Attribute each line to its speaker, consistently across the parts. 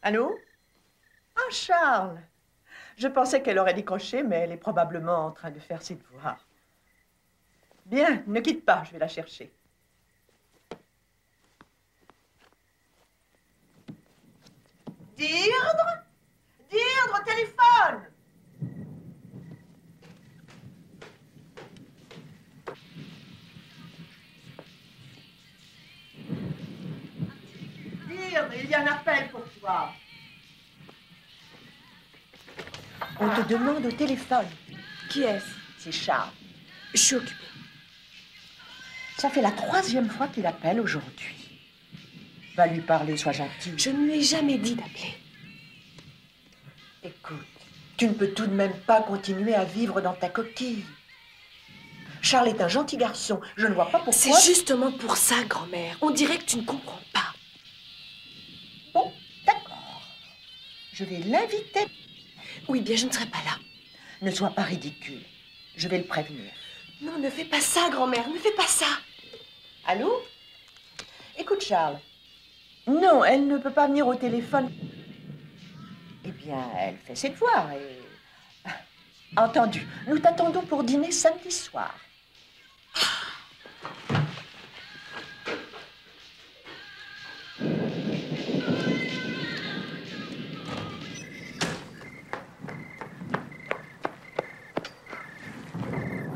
Speaker 1: Allô? Ah, Charles! Je pensais qu'elle aurait décroché, mais elle est probablement en train de faire ses devoirs. Bien, ne quitte pas, je vais la chercher. Deirdre? Deirdre, téléphone! Deirdre, il y a un appel pour toi. On te demande au téléphone.
Speaker 2: Qui est-ce?
Speaker 1: C'est Charles.
Speaker 2: Je suis occupée.
Speaker 1: Ça fait la 3e fois qu'il appelle aujourd'hui. Va lui parler, sois gentil.
Speaker 2: Je ne lui ai jamais dit d'appeler.
Speaker 1: Écoute, tu ne peux tout de même pas continuer à vivre dans ta coquille. Charles est un gentil garçon. Je ne vois pas pourquoi...
Speaker 2: C'est justement pour ça, grand-mère. On dirait que tu ne comprends pas.
Speaker 1: Bon, d'accord. Je vais l'inviter.
Speaker 2: Oui, bien, je ne serai pas là.
Speaker 1: Ne sois pas ridicule. Je vais le prévenir.
Speaker 2: Non, ne fais pas ça, grand-mère. Ne fais pas ça.
Speaker 1: Allô? Écoute, Charles. Non, elle ne peut pas venir au téléphone. Eh bien, elle fait ses devoirs et... Entendu. Nous t'attendons pour dîner samedi soir.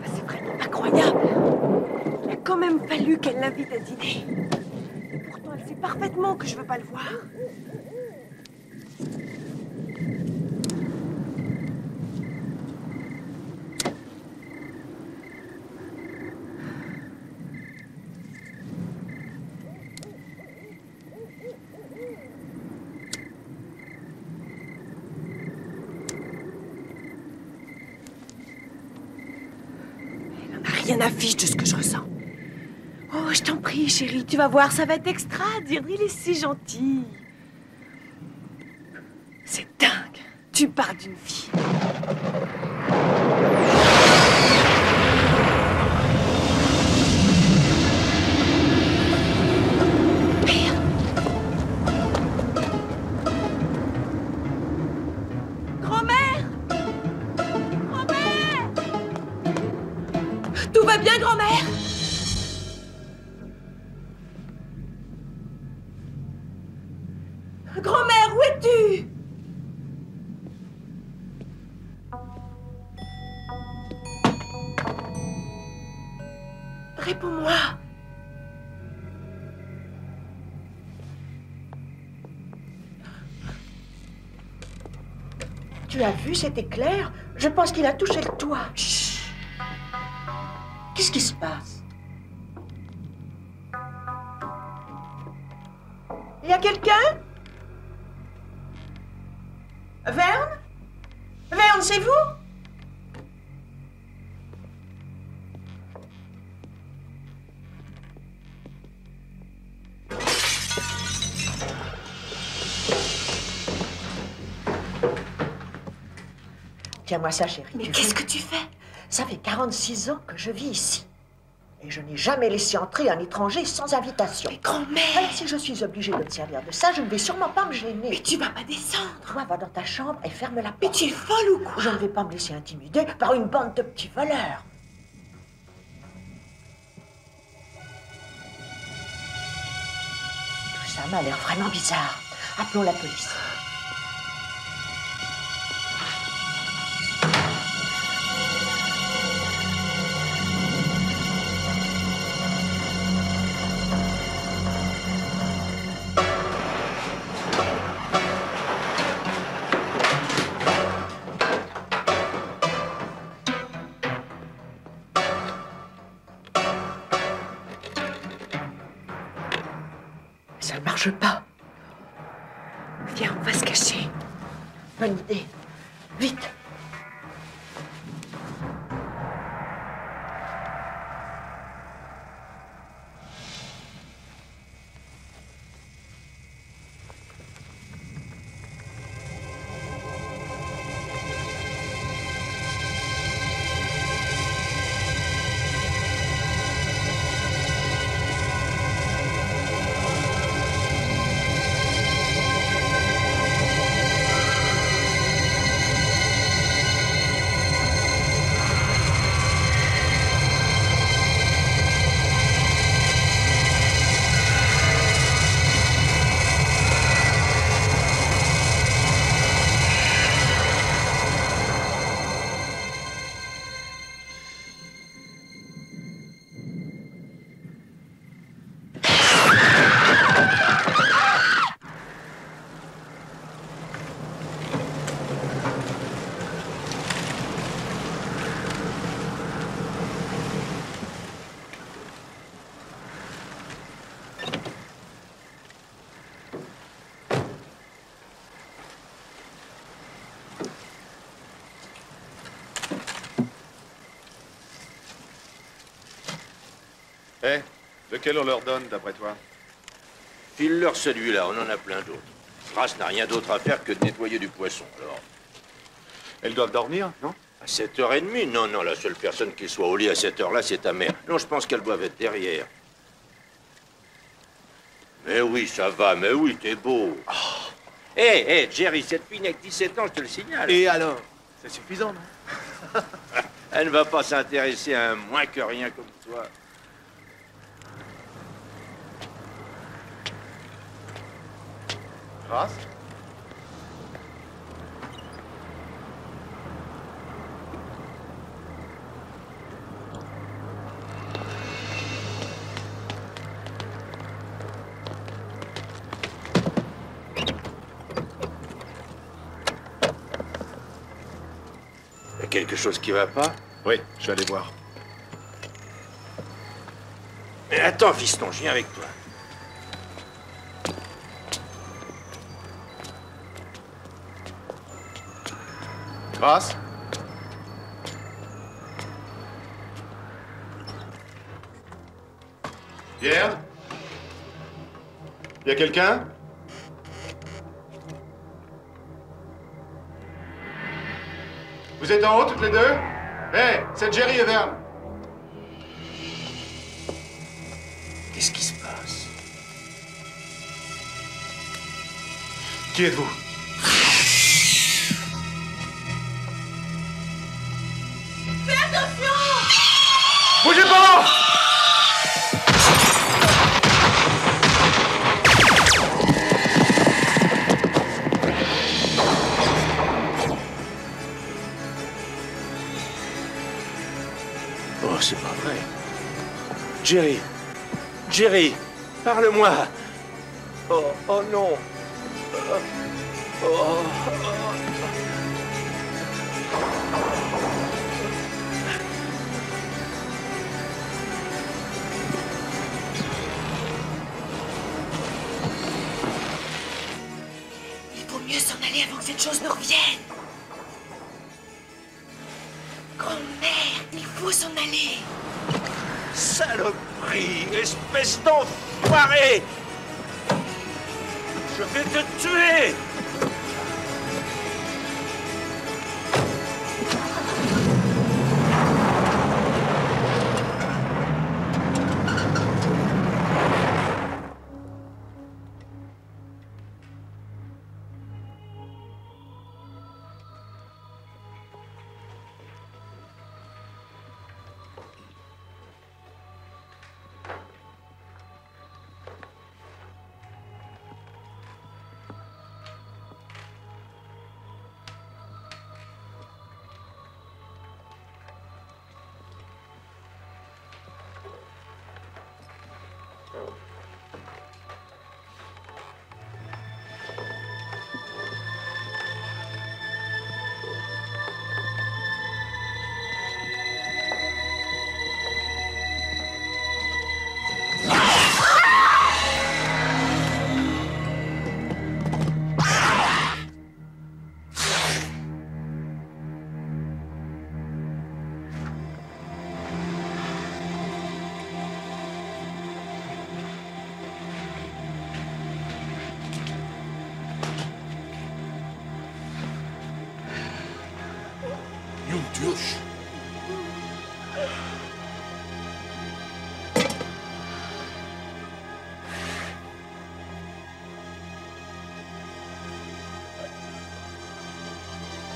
Speaker 2: C'est vraiment incroyable. Il a quand même fallu qu'elle l'invite à dîner. Pourtant, elle sait parfaitement que je veux pas le voir. Rien n'affiche de ce que je ressens. Oh, je t'en prie, chérie, tu vas voir, ça va être extra. Deirdre, il est si gentil. C'est dingue. Tu parles d'une fille. Merde. Grand-mère! Grand-mère! Tout va bien, grand-mère? Grand-mère, où es-tu? Réponds-moi.
Speaker 1: Tu as vu cet éclair? Je pense qu'il a touché le toit. Chut! Qu'est-ce qui se passe? Il y a quelqu'un? Verne? Verne, c'est vous? Tiens-moi ça, chérie.
Speaker 2: Mais qu'est-ce que tu fais?
Speaker 1: Ça fait 46 ans que je vis ici. Et je n'ai jamais laissé entrer un étranger sans invitation.
Speaker 2: Mais grand-mère!
Speaker 1: Alors si je suis obligée de me servir de ça, je ne vais sûrement pas me gêner.
Speaker 2: Mais tu vas pas descendre!
Speaker 1: Toi, va dans ta chambre et ferme la porte.
Speaker 2: Mais tu es folle ou quoi?
Speaker 1: Je ne vais pas me laisser intimider par une bande de petits voleurs. Tout ça m'a l'air vraiment bizarre. Appelons la police. Ça ne marche pas.
Speaker 2: Viens, on va se cacher.
Speaker 1: Bonne idée. Vite.
Speaker 3: Eh, lequel on leur donne, d'après toi?
Speaker 4: File-leur celui-là, on en a plein d'autres. Grace n'a rien d'autre à faire que de nettoyer du poisson, alors.
Speaker 3: Elles doivent dormir, non?
Speaker 4: À 7h30? Non, non, la seule personne qui soit au lit à cette heure-là, c'est ta mère. Non, je pense qu'elles doivent être derrière. Mais oui, ça va, mais oui, t'es beau. Hé, Jerry, cette fille n'a que 17 ans, je te le signale.
Speaker 3: Et alors? C'est suffisant, non?
Speaker 4: Elle ne va pas s'intéresser à un moins que rien comme toi.
Speaker 3: Grace?
Speaker 4: Y a quelque chose qui va pas?
Speaker 3: Oui, je vais aller voir.
Speaker 4: Mais attends, fiston, je viens avec toi.
Speaker 3: Grace? Pierre? Y a quelqu'un? Vous êtes en haut, toutes les deux? Hé, c'est Jerry et Verne.
Speaker 4: Qu'est-ce qui se passe?
Speaker 3: Qui êtes-vous?
Speaker 2: Fais attention!
Speaker 3: Bougez pas!
Speaker 4: Oh, c'est pas vrai. Jerry! Jerry! Parle-moi! Oh, oh non!
Speaker 2: Il vaut mieux s'en aller avant que cette chose ne revienne. Grand-mère, il faut s'en aller.
Speaker 4: Saloperie! Espèce d'enfoiré! Je vais te tuer!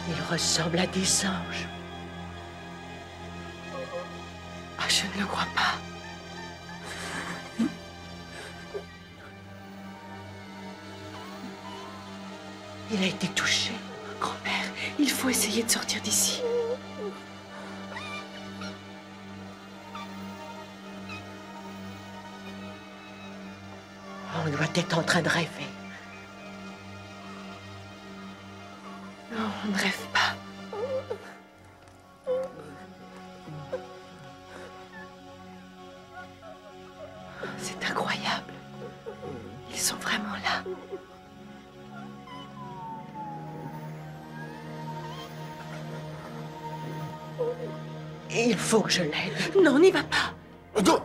Speaker 1: Ils ressemblent à des anges.
Speaker 2: Ah, je ne le crois pas.
Speaker 1: Il a été touché.
Speaker 2: Grand-mère, il faut essayer de sortir d'ici.
Speaker 1: On doit être en train de rêver.
Speaker 2: Non, on ne rêve pas. C'est incroyable. Ils sont vraiment là.
Speaker 1: Il faut que je l'aide.
Speaker 2: Non, n'y va pas.
Speaker 3: Go!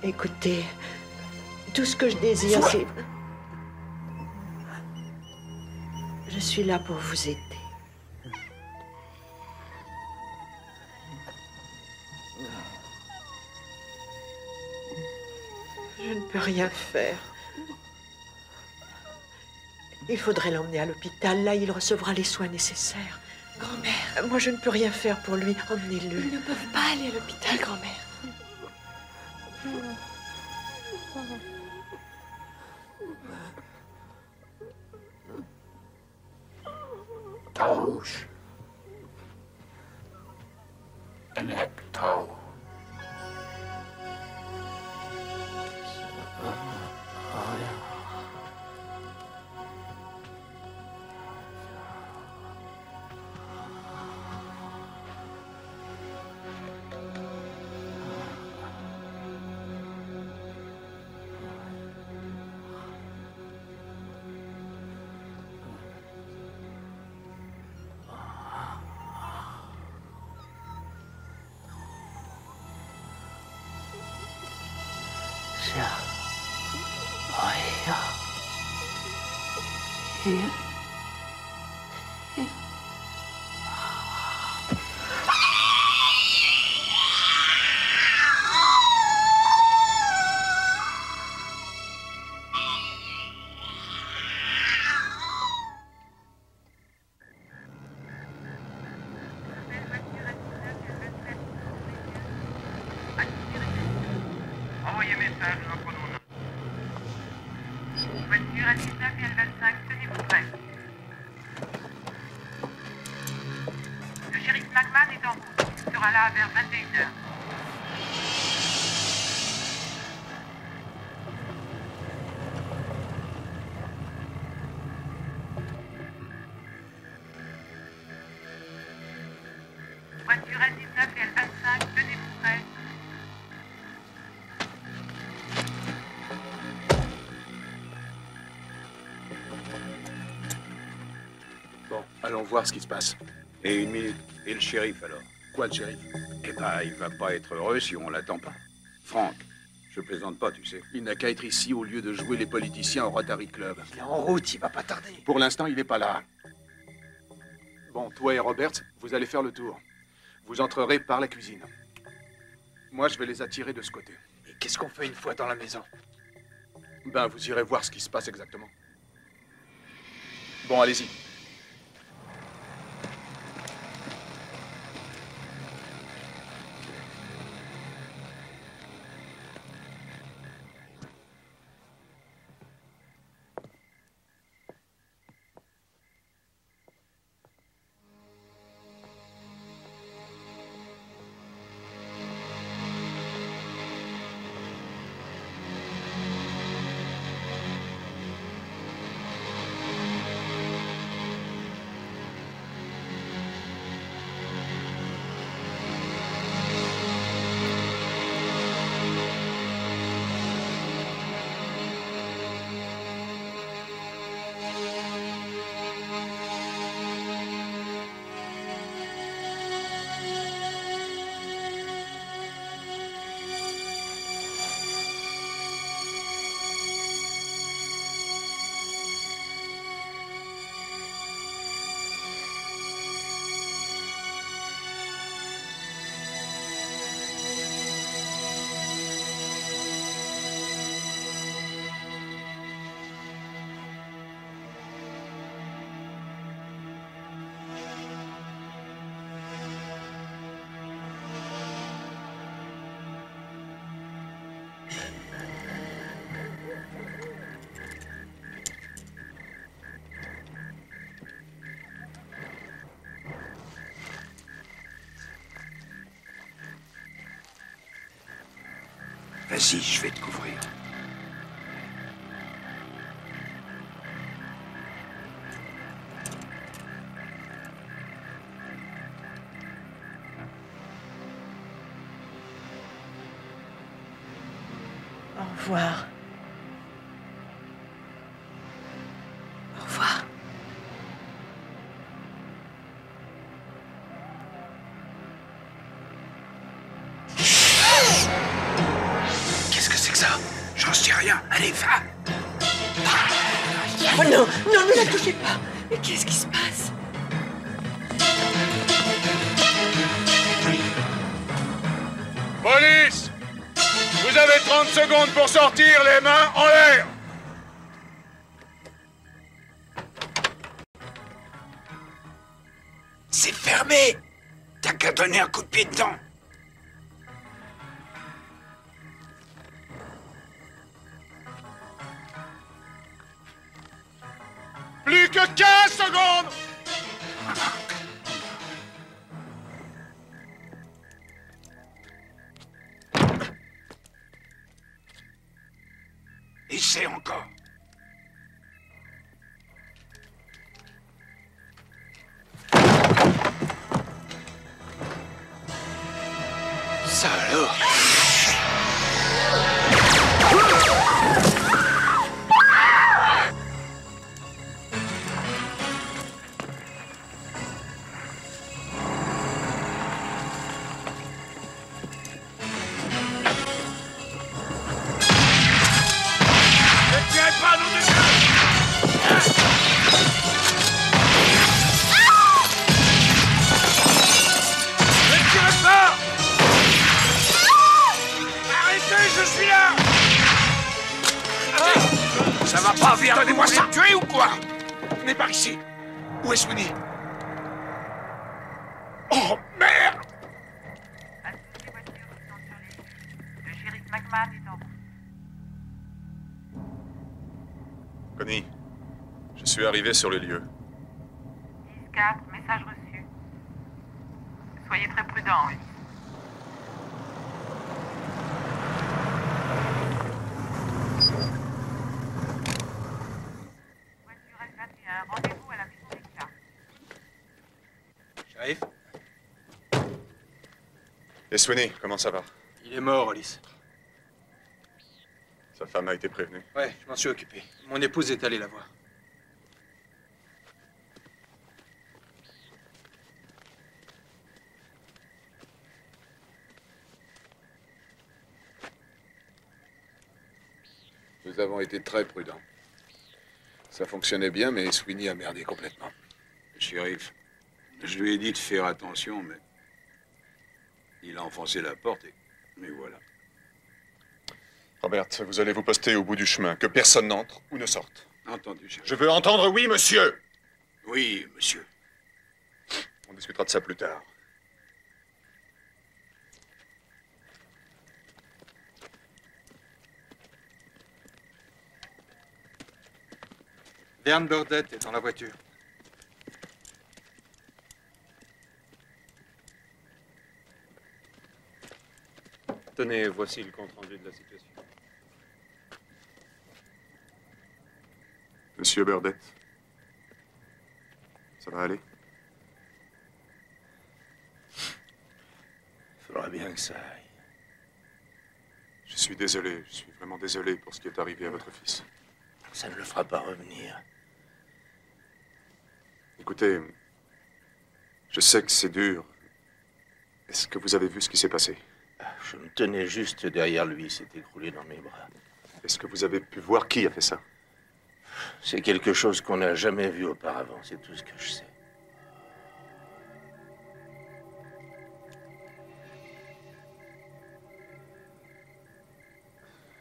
Speaker 1: Écoutez, tout ce que je désire, c'est... Je suis là pour vous aider. Je ne peux rien faire. Il faudrait l'emmener à l'hôpital. Là, il recevra les soins nécessaires.
Speaker 2: Grand-mère.
Speaker 1: Moi, je ne peux rien faire pour lui. Emmenez-le.
Speaker 2: Ils ne peuvent pas aller à l'hôpital, grand-mère.
Speaker 5: Tausch. Een hektou. Ja. Oh ja. Hier.
Speaker 6: Envoyez message, nous en prenons note. Voiture à 19 et à 25, tenez-vous prêts. Le shérif McMahon est en route. Il sera là vers 21h. Voiture à 19 et à 25, tenez-vous prêts.
Speaker 3: Bon, allons voir ce qui se passe.
Speaker 4: Et une minute. Et le shérif, alors?
Speaker 3: Quoi, le shérif?
Speaker 4: Eh ben, il va pas être heureux si on l'attend pas. Franck, je plaisante pas, tu sais.
Speaker 3: Il n'a qu'à être ici au lieu de jouer les politiciens au Rotary Club.
Speaker 7: Il est en route, il va pas tarder.
Speaker 3: Pour l'instant, il n'est pas là. Bon, toi et Roberts, vous allez faire le tour. Vous entrerez par la cuisine. Moi, je vais les attirer de ce côté.
Speaker 7: Et qu'est-ce qu'on fait une fois dans la maison?
Speaker 3: Ben, vous irez voir ce qui se passe exactement. Bon, allez-y.
Speaker 8: Vas-y, je vais te couvrir.
Speaker 2: Au revoir. Au revoir.
Speaker 8: Qu'est-ce que c'est que ça? J'en sais rien. Allez, va!
Speaker 2: Oh non, non, ne la touchez pas. Mais qu'est-ce qui se passe?
Speaker 3: Police! Vous avez 30 secondes pour sortir, les mains en l'air!
Speaker 8: C'est fermé! T'as qu'à donner un coup de pied dedans.
Speaker 3: Plus que 15 secondes!
Speaker 8: Essaie encore. Salaud! Ça va pas, viens, donnez-moi ça! Tuer ou quoi? Venez par ici. Où est Sweeney? Oh, merde!
Speaker 6: À toutes les voitures qui sont sur les lignes. Le shérif McMahon est en route.
Speaker 9: Connie, je suis arrivé sur le lieu.
Speaker 6: 10-4, message reçu. Soyez très prudents, oui. Voiture F21, rendez-vous à la maison des cas.
Speaker 7: Shérif,
Speaker 9: Et Sweeney, comment ça va?
Speaker 7: il est mort, Alice.
Speaker 9: Sa femme a été prévenue.
Speaker 7: Ouais, je m'en suis occupé. Mon épouse est allée la voir.
Speaker 3: Nous avons été très prudents. Ça fonctionnait bien, mais Sweeney a merdé complètement.
Speaker 8: Shérif, je lui ai dit de faire attention, mais il a enfoncé la porte et... Mais voilà.
Speaker 9: Robert, vous allez vous poster au bout du chemin, que personne n'entre ou ne sorte.
Speaker 8: Entendu, shérif.
Speaker 9: Je veux entendre oui, monsieur!
Speaker 8: Oui, monsieur.
Speaker 9: On discutera de ça plus tard.
Speaker 7: Vern Burdett est dans la voiture.
Speaker 10: Tenez, voici le compte-rendu de la situation.
Speaker 9: Monsieur Burdett, ça va aller?
Speaker 4: Il faudra bien que ça aille.
Speaker 9: Je suis désolé, je suis vraiment désolé pour ce qui est arrivé à votre fils.
Speaker 4: Ça ne le fera pas revenir.
Speaker 9: Écoutez, je sais que c'est dur. Est-ce que vous avez vu ce qui s'est passé?
Speaker 4: Je me tenais juste derrière lui, il s'est écroulé dans mes bras.
Speaker 9: Est-ce que vous avez pu voir qui a fait ça?
Speaker 4: C'est quelque chose qu'on n'a jamais vu auparavant, c'est tout ce que je sais.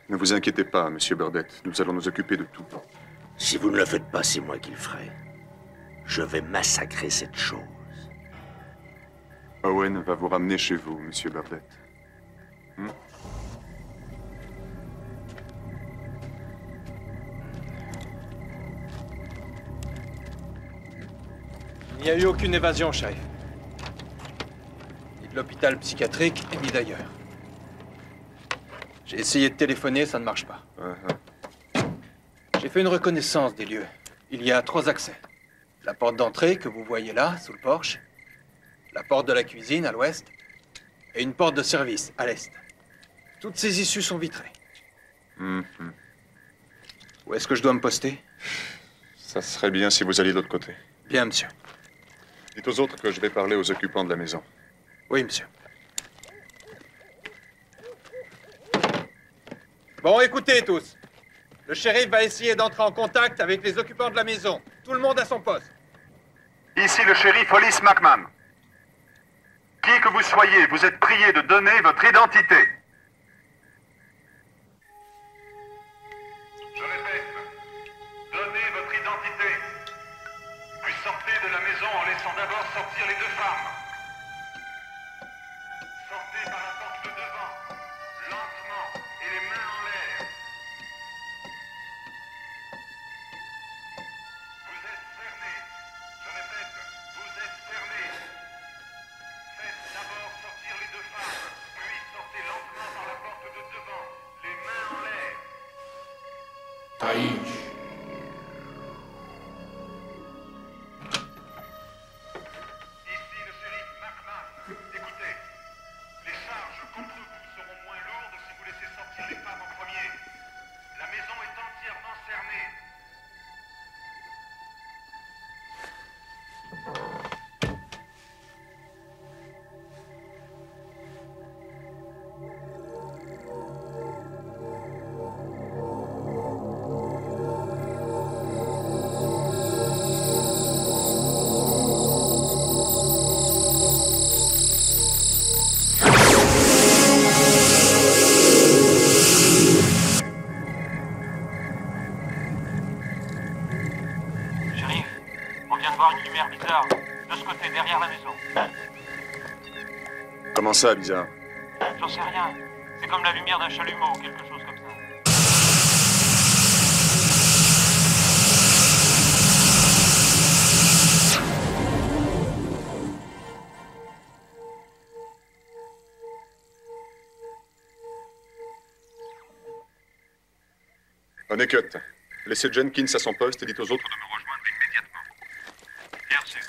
Speaker 9: Ne vous inquiétez pas, monsieur Burdett. Nous allons nous occuper de tout.
Speaker 4: Si vous ne le faites pas, c'est moi qui le ferai. Je vais massacrer cette chose.
Speaker 9: Owen va vous ramener chez vous, monsieur Burdett.
Speaker 7: Il n'y a eu aucune évasion, shérif. Ni de l'hôpital psychiatrique, ni d'ailleurs. J'ai essayé de téléphoner, ça ne marche pas. J'ai fait une reconnaissance des lieux. Il y a 3 accès. La porte d'entrée que vous voyez là, sous le porche. La porte de la cuisine à l'ouest. Et une porte de service à l'est. Toutes ces issues sont vitrées. Où est-ce que je dois me poster?
Speaker 9: Ça serait bien si vous alliez de l'autre côté.
Speaker 7: Bien, monsieur.
Speaker 9: Dites aux autres que je vais parler aux occupants de la maison.
Speaker 7: Oui, monsieur. Bon, écoutez tous. Le shérif va essayer d'entrer en contact avec les occupants de la maison. Tout le monde à son poste.
Speaker 11: Ici le shérif Hollis McMahon. Qui que vous soyez, vous êtes prié de donner votre identité. Je répète, donnez votre identité. Puis sortez de la maison en laissant d'abord sortir les 2 femmes. Sortez par la porte de devant, lentement, et les mains en l'air. Vous êtes fermés. Je répète, vous êtes fermés. Faites d'abord sortir les 2 femmes, puis sortez lentement par la porte de devant, les mains en l'air.
Speaker 5: Taïch.
Speaker 11: Ici le shérif McMahon. Écoutez, les charges contre vous seront moins lourdes si vous laissez sortir les femmes en premier. La maison est entièrement cernée.
Speaker 12: Shérif, on vient de voir une lumière bizarre, de ce côté, derrière la maison.
Speaker 9: Comment ça, bizarre?
Speaker 12: J'en sais rien. C'est comme la lumière d'un chalumeau ou quelque chose comme ça.
Speaker 9: Honeycutt, laissez Jenkins à son poste et dites aux autres de me rejoindre immédiatement.
Speaker 12: Bien reçu.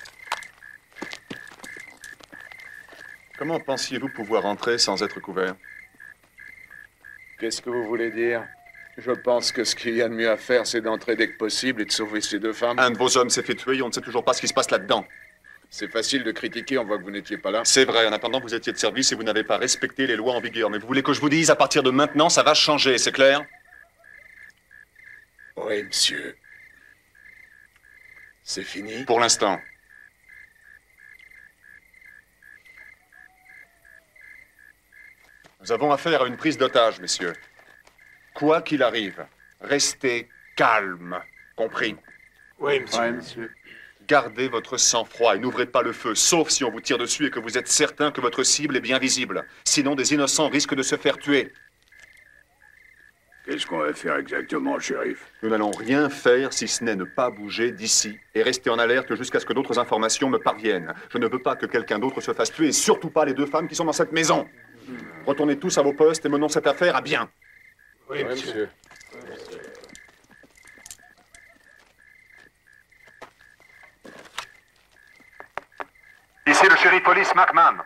Speaker 9: Comment pensiez-vous pouvoir entrer sans être couvert?
Speaker 3: Qu'est-ce que vous voulez dire? Je pense que ce qu'il y a de mieux à faire, c'est d'entrer dès que possible et de sauver ces 2 femmes.
Speaker 9: Un de vos hommes s'est fait tuer et on ne sait toujours pas ce qui se passe là-dedans.
Speaker 3: C'est facile de critiquer, on voit que vous n'étiez pas là.
Speaker 9: C'est vrai, en attendant, vous étiez de service et vous n'avez pas respecté les lois en vigueur. Mais vous voulez que je vous dise, à partir de maintenant, ça va changer, c'est clair?
Speaker 3: Oui, monsieur. C'est fini?
Speaker 9: Pour l'instant. Nous avons affaire à une prise d'otage, messieurs. Quoi qu'il arrive, restez calme. Compris?
Speaker 7: Oui, monsieur.
Speaker 3: Oui, monsieur.
Speaker 9: Gardez votre sang-froid et n'ouvrez pas le feu, sauf si on vous tire dessus et que vous êtes certain que votre cible est bien visible. Sinon, des innocents risquent de se faire tuer.
Speaker 8: Qu'est-ce qu'on va faire exactement, shérif?
Speaker 9: Nous n'allons rien faire si ce n'est ne pas bouger d'ici et rester en alerte jusqu'à ce que d'autres informations me parviennent. Je ne veux pas que quelqu'un d'autre se fasse tuer et surtout pas les 2 femmes qui sont dans cette maison. Retournez tous à vos postes et menons cette affaire à bien.
Speaker 7: Oui, monsieur.
Speaker 11: Ici le shérif Hollis McMahon.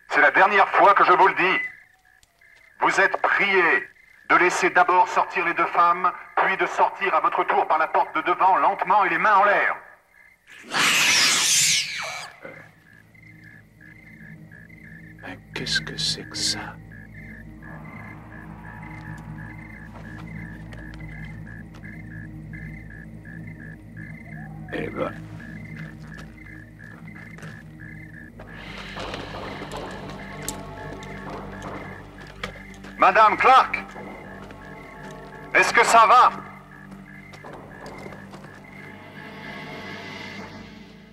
Speaker 11: C'est la dernière fois que je vous le dis. Vous êtes priés de laisser d'abord sortir les 2 femmes, puis de sortir à votre tour par la porte de devant, lentement et les mains en l'air.
Speaker 3: Mais qu'est-ce que c'est que ça?
Speaker 8: Eh ben,
Speaker 11: Madame Clark, est-ce que ça va?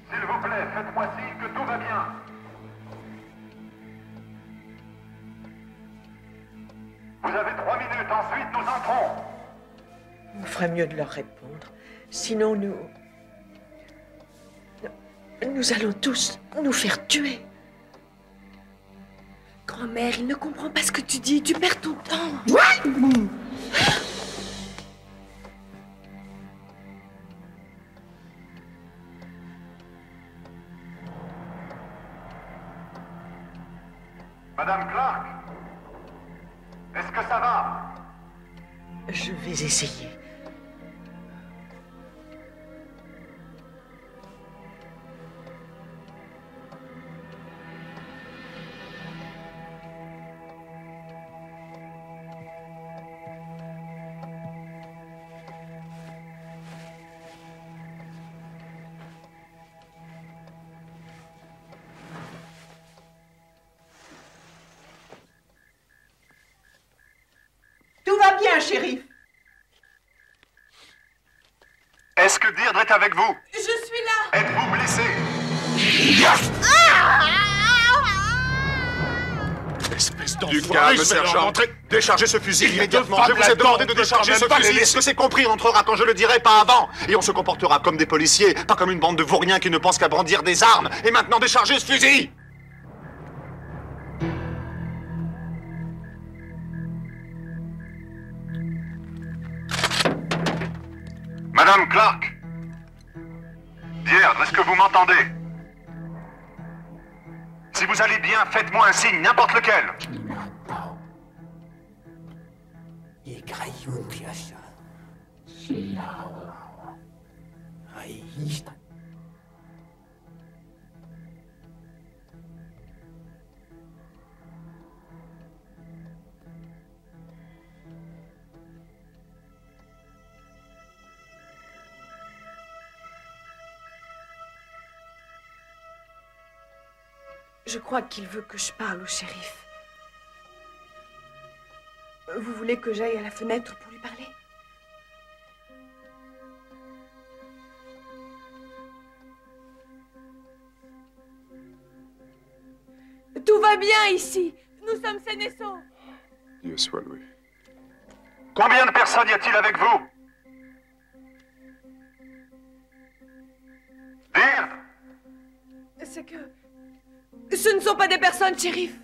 Speaker 11: S'il vous plaît, faites-moi signe que tout va bien. Vous avez 3 minutes, ensuite nous entrons.
Speaker 2: On ferait mieux de leur répondre. Sinon, nous allons tous nous faire tuer. Grand-mère, il ne comprend pas ce que tu dis. Tu perds ton temps.
Speaker 11: Madame Clark, est-ce que ça va?
Speaker 1: Je vais essayer. Tout va bien, shérif.
Speaker 11: Est-ce que Deirdre est avec vous?
Speaker 2: Je suis là.
Speaker 11: Êtes-vous blessé?
Speaker 9: Espèce d'enfoiré, je vais leur montrer. Déchargez ce fusil immédiatement. Je vous ai demandé de décharger ce fusil. Est-ce que c'est compris? On entrera quand je le dirai, pas avant. Et on se comportera comme des policiers, pas comme une bande de vauriens qui ne pensent qu'à brandir des armes. Et maintenant, déchargez ce fusil!
Speaker 11: Madame Clark? Deirdre, est-ce que vous m'entendez? Si vous allez bien, faites-moi un signe, n'importe lequel.
Speaker 2: Je crois qu'il veut que je parle au shérif. Vous voulez que j'aille à la fenêtre pour lui parler? Tout va bien ici. Nous sommes sains et saufs.
Speaker 9: Dieu soit loué.
Speaker 11: Combien de personnes y a-t-il avec vous? Deirdre?
Speaker 2: C'est que... Ce ne sont pas des personnes, shérif.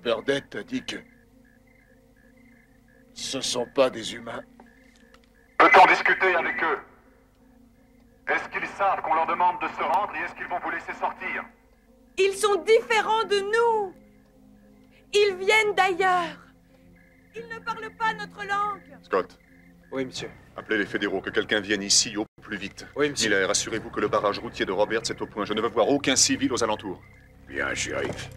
Speaker 5: Burdett a dit que... ce sont pas des humains.
Speaker 11: Peut-on discuter avec eux? Est-ce qu'ils savent qu'on leur demande de se rendre et est-ce qu'ils vont vous laisser sortir?
Speaker 2: Ils sont différents de nous. Ils viennent d'ailleurs. Ils ne parlent pas notre langue.
Speaker 9: Scott.
Speaker 7: Oui, monsieur.
Speaker 9: Appelez les fédéraux, que quelqu'un vienne ici au plus vite.
Speaker 7: Oui, monsieur.
Speaker 9: Miller, assurez-vous que le barrage routier de Roberts est au point. Je ne veux voir aucun civil aux alentours.
Speaker 8: Bien, shérif.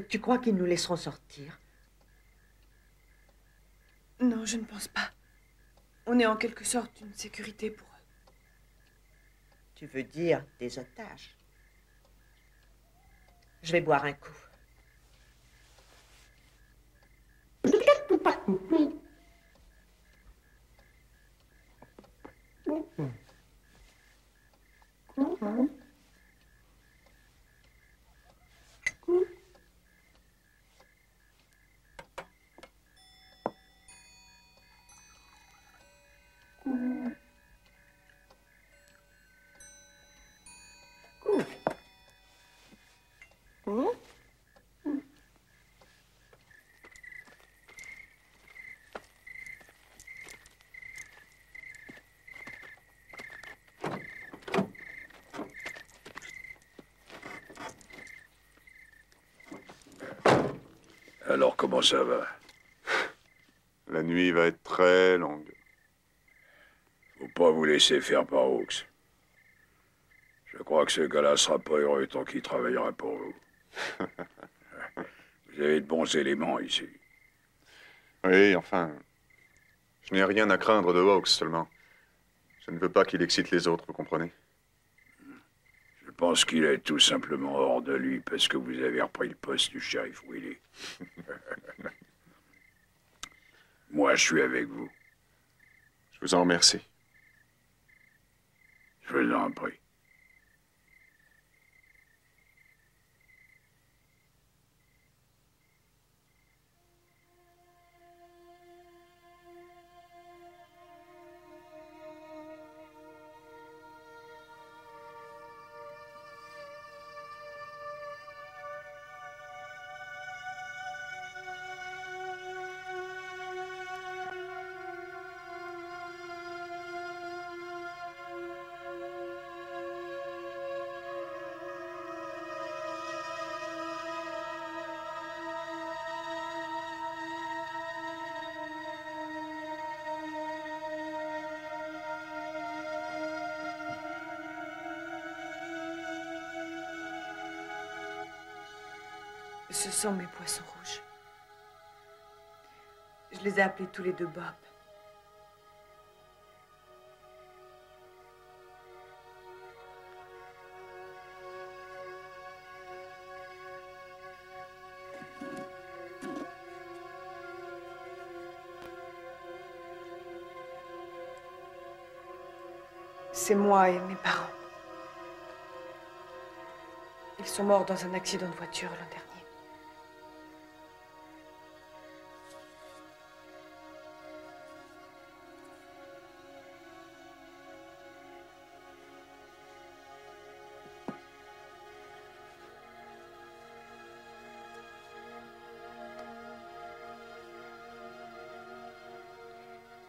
Speaker 1: Tu crois qu'ils nous laisseront sortir?
Speaker 2: Non, je ne pense pas. On est en quelque sorte une sécurité pour eux.
Speaker 1: Tu veux dire des otages? Je vais boire un coup.
Speaker 8: Alors, comment ça va?
Speaker 9: La nuit va être très longue.
Speaker 8: Faut pas vous laisser faire par Hawks. Je crois que ce gars-là sera pas heureux tant qu'il travaillera pour vous. Vous avez de bons éléments ici.
Speaker 9: Oui, enfin... Je n'ai rien à craindre de Hawks seulement. Je ne veux pas qu'il excite les autres, vous comprenez?
Speaker 8: Je pense qu'il est tout simplement hors de lui parce que vous avez repris le poste du shérif Willy. Moi, je suis avec vous.
Speaker 9: Je vous en remercie.
Speaker 8: Je vous en prie.
Speaker 2: Ce sont mes poissons rouges. Je les ai appelés tous les deux Bob. C'est moi et mes parents. Ils sont morts dans un accident de voiture l'an dernier.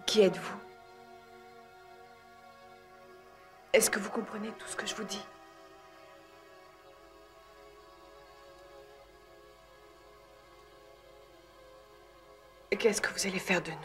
Speaker 2: Qui êtes-vous? Est-ce que vous comprenez tout ce que je vous dis? Et qu'est-ce que vous allez faire de nous?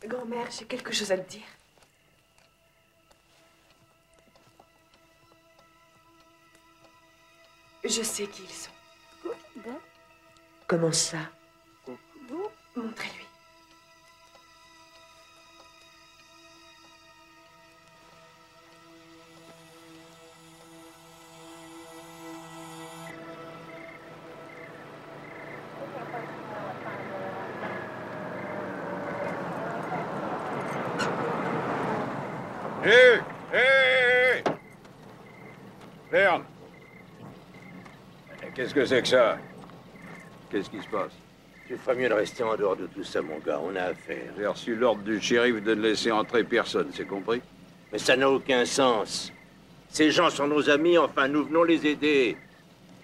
Speaker 2: Grand-mère, j'ai quelque chose à te dire. Je sais qui ils sont.
Speaker 1: Comment ça?
Speaker 2: Montrez-lui.
Speaker 8: Hé! Hé! Verne! Qu'est-ce que c'est que ça? Qu'est-ce qui se passe?
Speaker 4: Tu ferais mieux de rester en dehors de tout ça, mon gars. On a affaire.
Speaker 8: J'ai reçu l'ordre du shérif de ne laisser entrer personne, c'est compris?
Speaker 4: Mais ça n'a aucun sens. Ces gens sont nos amis, enfin, nous venons les aider.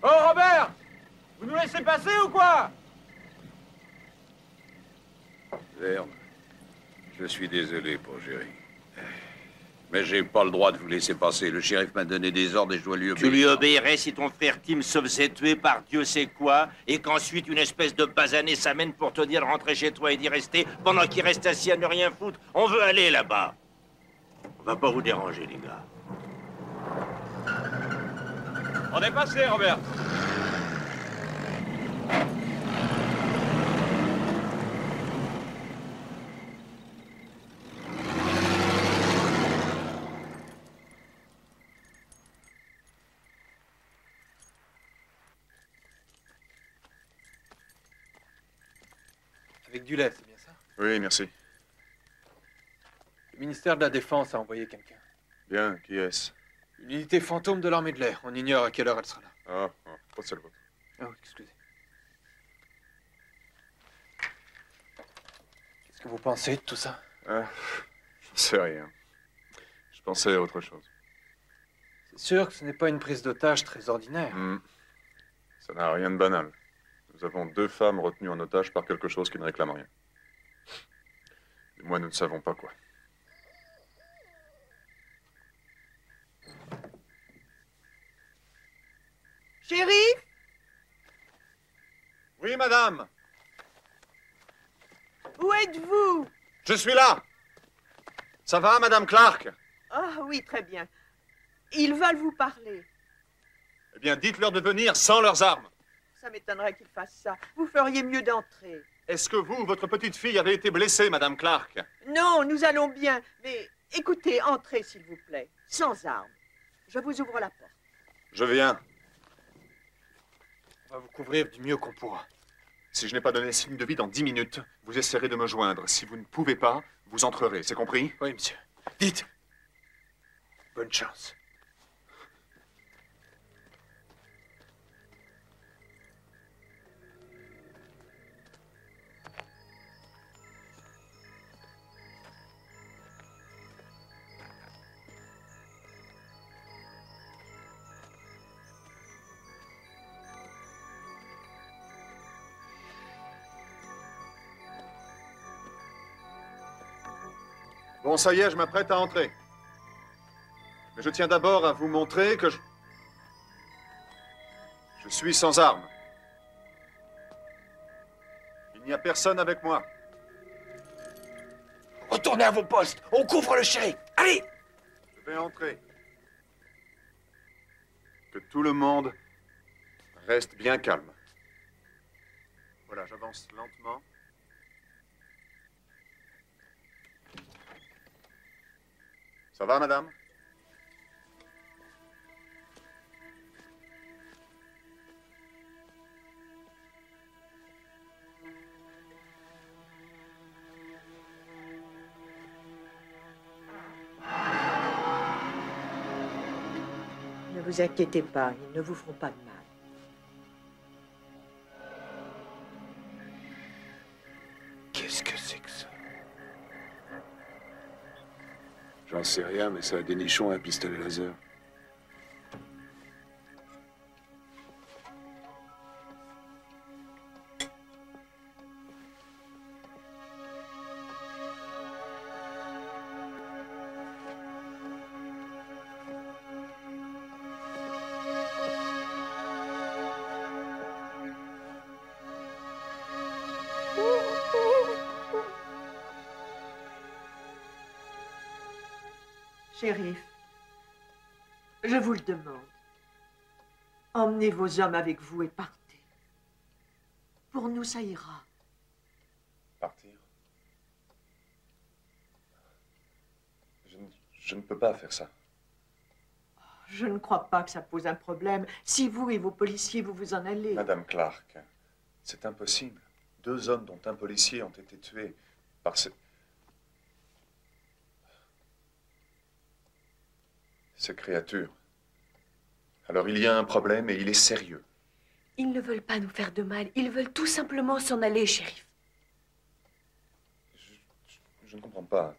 Speaker 12: Oh, Robert! Vous nous laissez passer ou quoi?
Speaker 8: Verne, je suis désolé pour Jerry. Mais j'ai pas le droit de vous laisser passer. Le shérif m'a donné des ordres et je dois lui obéir.
Speaker 4: Tu lui obéirais si ton frère Tim se faisait tuer par Dieu sait quoi, et qu'ensuite une espèce de basané s'amène pour te dire de rentrer chez toi et d'y rester pendant qu'il reste assis à ne rien foutre. On veut aller là-bas. On va pas vous déranger, les gars.
Speaker 10: On est passé, Robert.
Speaker 7: Avec du lait, c'est bien ça?
Speaker 9: Oui, merci.
Speaker 7: Le ministère de la Défense a envoyé quelqu'un.
Speaker 9: Bien, qui est-ce?
Speaker 7: Une unité fantôme de l'armée de l'air. On ignore à quelle heure elle sera là.
Speaker 9: Pas de seul vote.
Speaker 7: Oh, excusez. Qu'est-ce que vous pensez de tout ça?
Speaker 9: J'en sais rien. Je pensais à autre chose.
Speaker 7: C'est sûr que ce n'est pas une prise d'otage très ordinaire.
Speaker 9: Ça n'a rien de banal. Nous avons 2 femmes retenues en otage par quelque chose qui ne réclame rien. Et moi, nous ne savons pas quoi.
Speaker 2: Shérif?
Speaker 9: Oui, madame.
Speaker 2: Où êtes-vous?
Speaker 9: Je suis là. Ça va, madame Clark?
Speaker 2: Ah oui, très bien. Ils veulent vous parler.
Speaker 9: Eh bien, dites-leur de venir sans leurs armes.
Speaker 2: Ça m'étonnerait qu'ils fassent ça. Vous feriez mieux d'entrer.
Speaker 9: Est-ce que vous, votre petite fille, avez été blessée, madame Clark?
Speaker 2: Non, nous allons bien. Mais écoutez, entrez, s'il vous plaît. Sans armes. Je vous ouvre la porte.
Speaker 9: Je viens.
Speaker 7: On va vous couvrir du mieux qu'on pourra.
Speaker 9: Si je n'ai pas donné signe de vie dans 10 minutes, vous essaierez de me joindre. Si vous ne pouvez pas, vous entrerez. C'est compris?
Speaker 7: Oui, monsieur. Dites. Bonne chance.
Speaker 9: Bon, ça y est, je m'apprête à entrer. Mais je tiens d'abord à vous montrer que je suis sans armes. Il n'y a personne avec moi.
Speaker 13: Retournez à vos postes. On couvre le shérif. Allez!
Speaker 9: Je vais entrer. Que tout le monde reste bien calme. Voilà, j'avance lentement. Ça va, madame?
Speaker 1: Ne vous inquiétez pas, ils ne vous feront pas de mal.
Speaker 13: Qu'est-ce que c'est que ça?
Speaker 8: J'en sais rien, mais ça a des nichons et un pistolet laser.
Speaker 1: Shérif, je vous le demande. Emmenez vos hommes avec vous et partez. Pour nous, ça ira.
Speaker 9: Partir? Je ne peux pas faire ça.
Speaker 1: Je ne crois pas que ça pose un problème. Si vous et vos policiers, vous vous en allez.
Speaker 9: Madame Clark, c'est impossible. 2 hommes, dont un policier, ont été tués par ces créatures. Alors il y a un problème et il est sérieux.
Speaker 2: Ils ne veulent pas nous faire de mal. Ils veulent tout simplement s'en aller, shérif.
Speaker 9: Je ne comprends pas.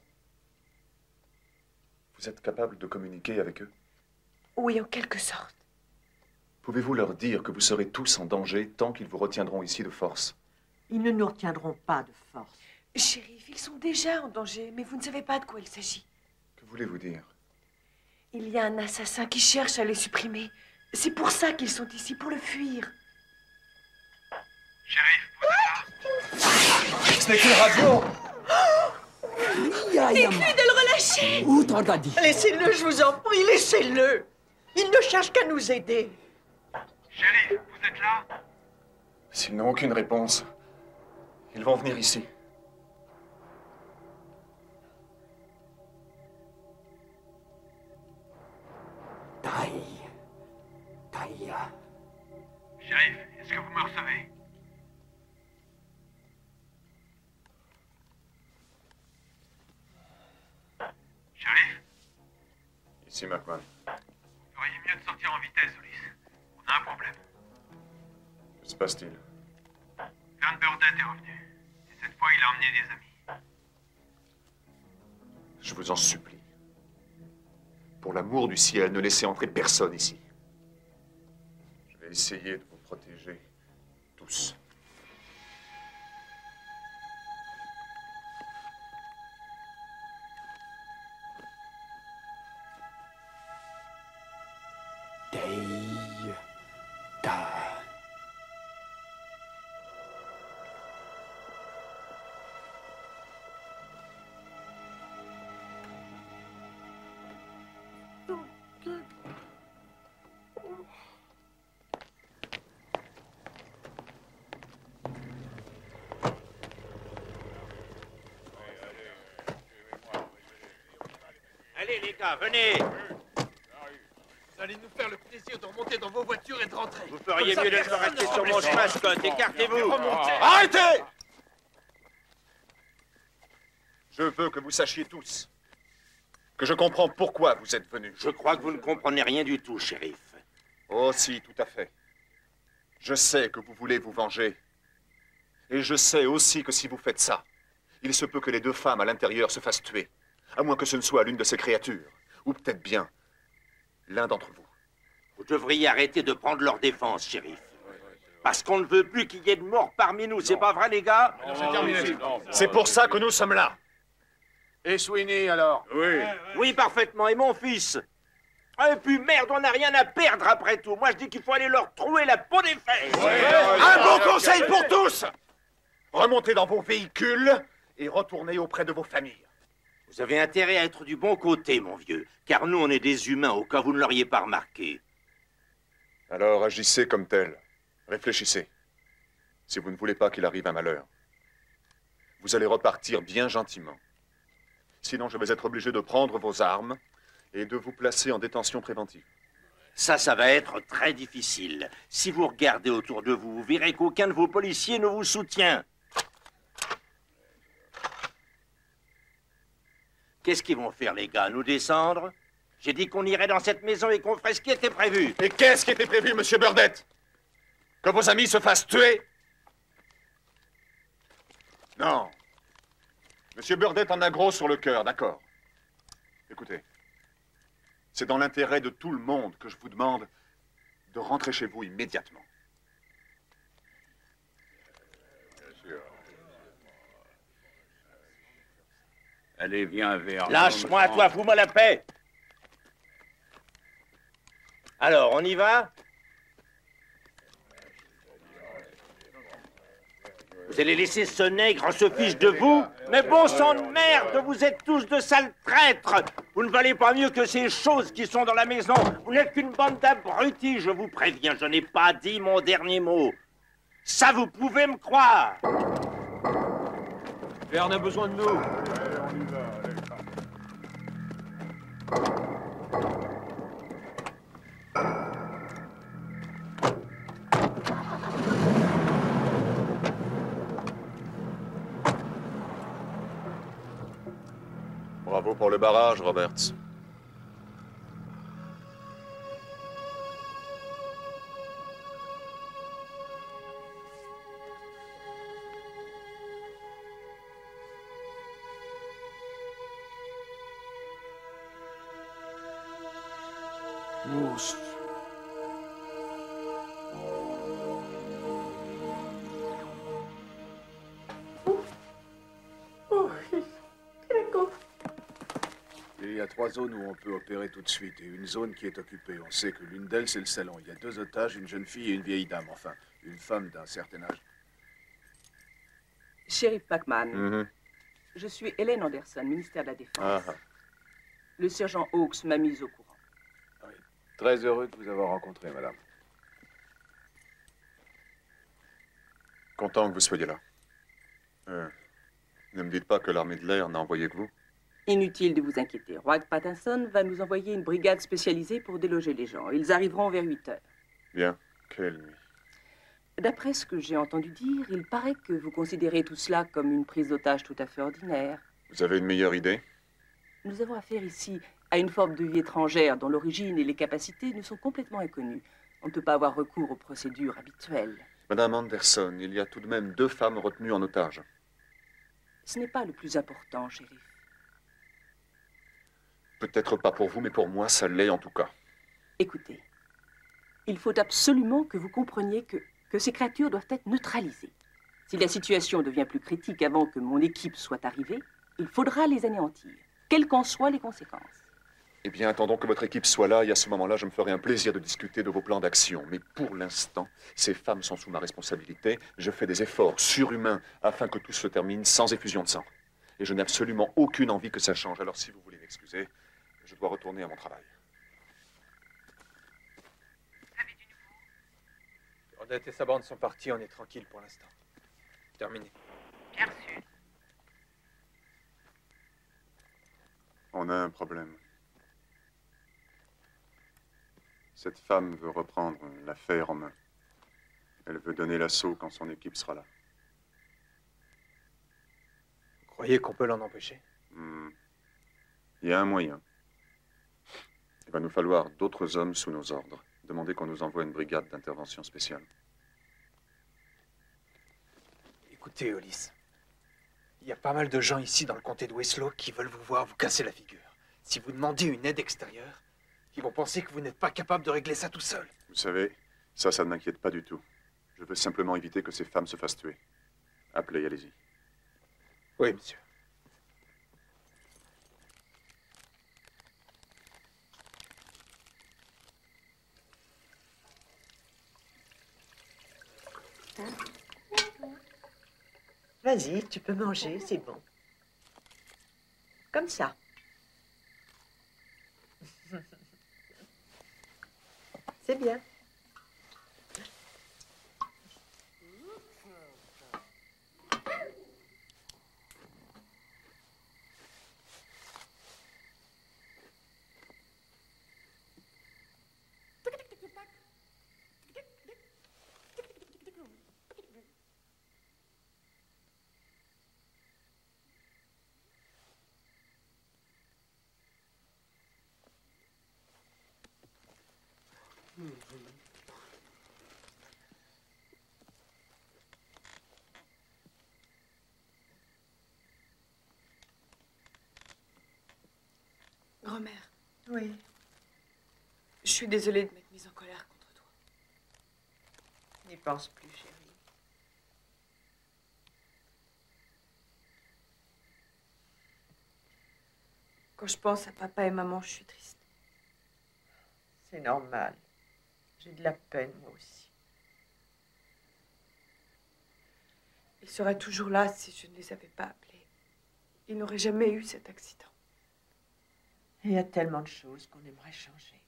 Speaker 9: Vous êtes capable de communiquer avec eux?
Speaker 2: Oui, en quelque sorte.
Speaker 9: Pouvez-vous leur dire que vous serez tous en danger tant qu'ils vous retiendront ici de force?
Speaker 1: Ils ne nous retiendront pas de force.
Speaker 2: Shérif, ils sont déjà en danger, mais vous ne savez pas de quoi il s'agit.
Speaker 9: Que voulez-vous dire?
Speaker 2: Il y a un assassin qui cherche à les supprimer. C'est pour ça qu'ils sont ici, pour le fuir.
Speaker 12: Shérif, vous êtes là?
Speaker 13: Ce n'est qu'une radio.
Speaker 2: Dites-lui de le relâcher.
Speaker 13: Où t'en as dit?
Speaker 1: Laissez-le, je vous en prie, laissez-le. Il ne cherche qu'à nous aider.
Speaker 12: Shérif, vous êtes là?
Speaker 9: S'ils n'ont aucune réponse, ils vont venir ici.
Speaker 13: Taïa.
Speaker 12: Shérif, est-ce que vous me recevez? Shérif?
Speaker 9: Ici, McMahon.
Speaker 12: Vous feriez mieux de sortir en vitesse, Ulysse. On a un problème.
Speaker 9: Que se passe-t-il?
Speaker 12: Van Burdett est revenu. Et cette fois, il a emmené des amis.
Speaker 9: Je vous en supplie. Pour l'amour du ciel, ne laissez entrer personne ici. Je vais essayer de vous protéger tous.
Speaker 4: Allez, les gars, venez.
Speaker 7: Vous allez nous faire le plaisir de remonter dans vos voitures et de rentrer.
Speaker 4: Vous feriez mieux de ne pas rester sur mon chemin, Scott. Écartez-vous.
Speaker 9: Arrêtez! Je veux que vous sachiez tous que je comprends pourquoi vous êtes venus.
Speaker 4: Je crois que vous ne comprenez rien du tout, shérif.
Speaker 9: Oh si, tout à fait. Je sais que vous voulez vous venger. Et je sais aussi que si vous faites ça, il se peut que les deux femmes à l'intérieur se fassent tuer. À moins que ce ne soit l'une de ces créatures. Ou peut-être bien l'un d'entre vous.
Speaker 4: Vous devriez arrêter de prendre leur défense, shérif. Parce qu'on ne veut plus qu'il y ait de morts parmi nous, c'est pas vrai, les gars?
Speaker 9: C'est terminé. C'est pour ça que nous sommes là.
Speaker 3: Et Sweeney, alors?
Speaker 8: Oui.
Speaker 4: Oui, parfaitement, et mon fils. Et puis merde, on n'a rien à perdre après tout. Moi, je dis qu'il faut aller leur trouer la peau des fesses.
Speaker 9: Un bon conseil pour tous! Remontez dans vos véhicules et retournez auprès de vos familles.
Speaker 4: Vous avez intérêt à être du bon côté, mon vieux. Car nous, on est des humains, au cas où vous ne l'auriez pas remarqué.
Speaker 9: Alors agissez comme tel. Réfléchissez. Si vous ne voulez pas qu'il arrive un malheur, vous allez repartir bien gentiment. Sinon, je vais être obligé de prendre vos armes et de vous placer en détention préventive.
Speaker 4: Ça va être très difficile. Si vous regardez autour de vous, vous verrez qu'aucun de vos policiers ne vous soutient. Qu'est-ce qu'ils vont faire, les gars? Nous descendre? J'ai dit qu'on irait dans cette maison et qu'on ferait ce qui était prévu.
Speaker 9: Et qu'est-ce qui était prévu, monsieur Burdett? Que vos amis se fassent tuer? Non. Monsieur Burdett en a gros sur le cœur, d'accord. Écoutez, c'est dans l'intérêt de tout le monde que je vous demande de rentrer chez vous immédiatement.
Speaker 8: Bien sûr. Allez, viens un verre.
Speaker 4: Lâche-moi, toi, fous-moi la paix. Alors, on y va? Vous allez laisser ce nègre se fiche de vous? Mais bon sang de merde, vous êtes tous de sales traîtres. Vous ne valez pas mieux que ces choses qui sont dans la maison. Vous n'êtes qu'une bande d'abrutis, je vous préviens. Je n'ai pas dit mon dernier mot. Ça, vous pouvez me croire.
Speaker 7: Verne a besoin de nous.
Speaker 9: Bravo pour le barrage, Roberts.
Speaker 13: Monstre.
Speaker 3: Il y a 3 zones où on peut opérer tout de suite et une zone qui est occupée. On sait que l'une d'elles, c'est le salon. Il y a 2 otages, une jeune fille et une vieille dame. Enfin, une femme d'un certain âge.
Speaker 14: Shérif McMahon, je suis Hélène Anderson, ministère de la Défense. Le sergent Hawkes m'a mise au courant.
Speaker 3: Oui. Très heureux de vous avoir rencontré, madame.
Speaker 9: Content que vous soyez là. Ne me dites pas que l'armée de l'air n'a envoyé que vous.
Speaker 14: Inutile de vous inquiéter. Wright Patterson va nous envoyer une brigade spécialisée pour déloger les gens. Ils arriveront vers 8 heures.
Speaker 9: Bien. Quelle nuit.
Speaker 14: D'après ce que j'ai entendu dire, il paraît que vous considérez tout cela comme une prise d'otage tout à fait ordinaire.
Speaker 9: Vous avez une meilleure idée?
Speaker 14: Nous avons affaire ici à une forme de vie étrangère dont l'origine et les capacités nous sont complètement inconnues. On ne peut pas avoir recours aux procédures habituelles.
Speaker 9: Madame Anderson, il y a tout de même 2 femmes retenues en otage.
Speaker 14: Ce n'est pas le plus important, shérif.
Speaker 9: Peut-être pas pour vous, mais pour moi, ça l'est en tout cas.
Speaker 14: Écoutez, il faut absolument que vous compreniez que ces créatures doivent être neutralisées. Si la situation devient plus critique avant que mon équipe soit arrivée, il faudra les anéantir, quelles qu'en soient les conséquences.
Speaker 9: Eh bien, attendons que votre équipe soit là, et à ce moment-là, je me ferai un plaisir de discuter de vos plans d'action. Mais pour l'instant, ces femmes sont sous ma responsabilité. Je fais des efforts surhumains afin que tout se termine sans effusion de sang. Et je n'ai absolument aucune envie que ça change. Alors, si vous voulez m'excuser, je dois retourner à mon travail.
Speaker 7: Odette et sa bande sont partis, on est tranquille pour l'instant. Terminé.
Speaker 6: Bien reçu.
Speaker 9: On a un problème. Cette femme veut reprendre l'affaire en main. Elle veut donner l'assaut quand son équipe sera là.
Speaker 7: Vous croyez qu'on peut l'en empêcher?
Speaker 9: Il y a un moyen. Il va nous falloir d'autres hommes sous nos ordres. Demandez qu'on nous envoie une brigade d'intervention spéciale.
Speaker 7: Écoutez, Hollis, il y a pas mal de gens ici dans le comté de Winslow qui veulent vous voir vous casser la figure. Si vous demandez une aide extérieure, ils vont penser que vous n'êtes pas capable de régler ça tout seul.
Speaker 9: Vous savez, ça ne m'inquiète pas du tout. Je veux simplement éviter que ces femmes se fassent tuer. Appelez, allez-y.
Speaker 7: Oui, monsieur.
Speaker 2: Vas-y, tu peux manger, c'est bon. Comme ça. C'est bien.
Speaker 15: Grand-mère.
Speaker 2: Oui.
Speaker 15: Je suis désolée de m'être mise en colère contre toi.
Speaker 2: N'y pense plus, chérie.
Speaker 15: Quand je pense à papa et maman, je suis triste.
Speaker 2: C'est normal. J'ai de la peine, moi aussi.
Speaker 15: Ils seraient toujours là si je ne les avais pas appelés. Ils n'auraient jamais eu cet accident.
Speaker 2: Il y a tellement de choses qu'on aimerait changer.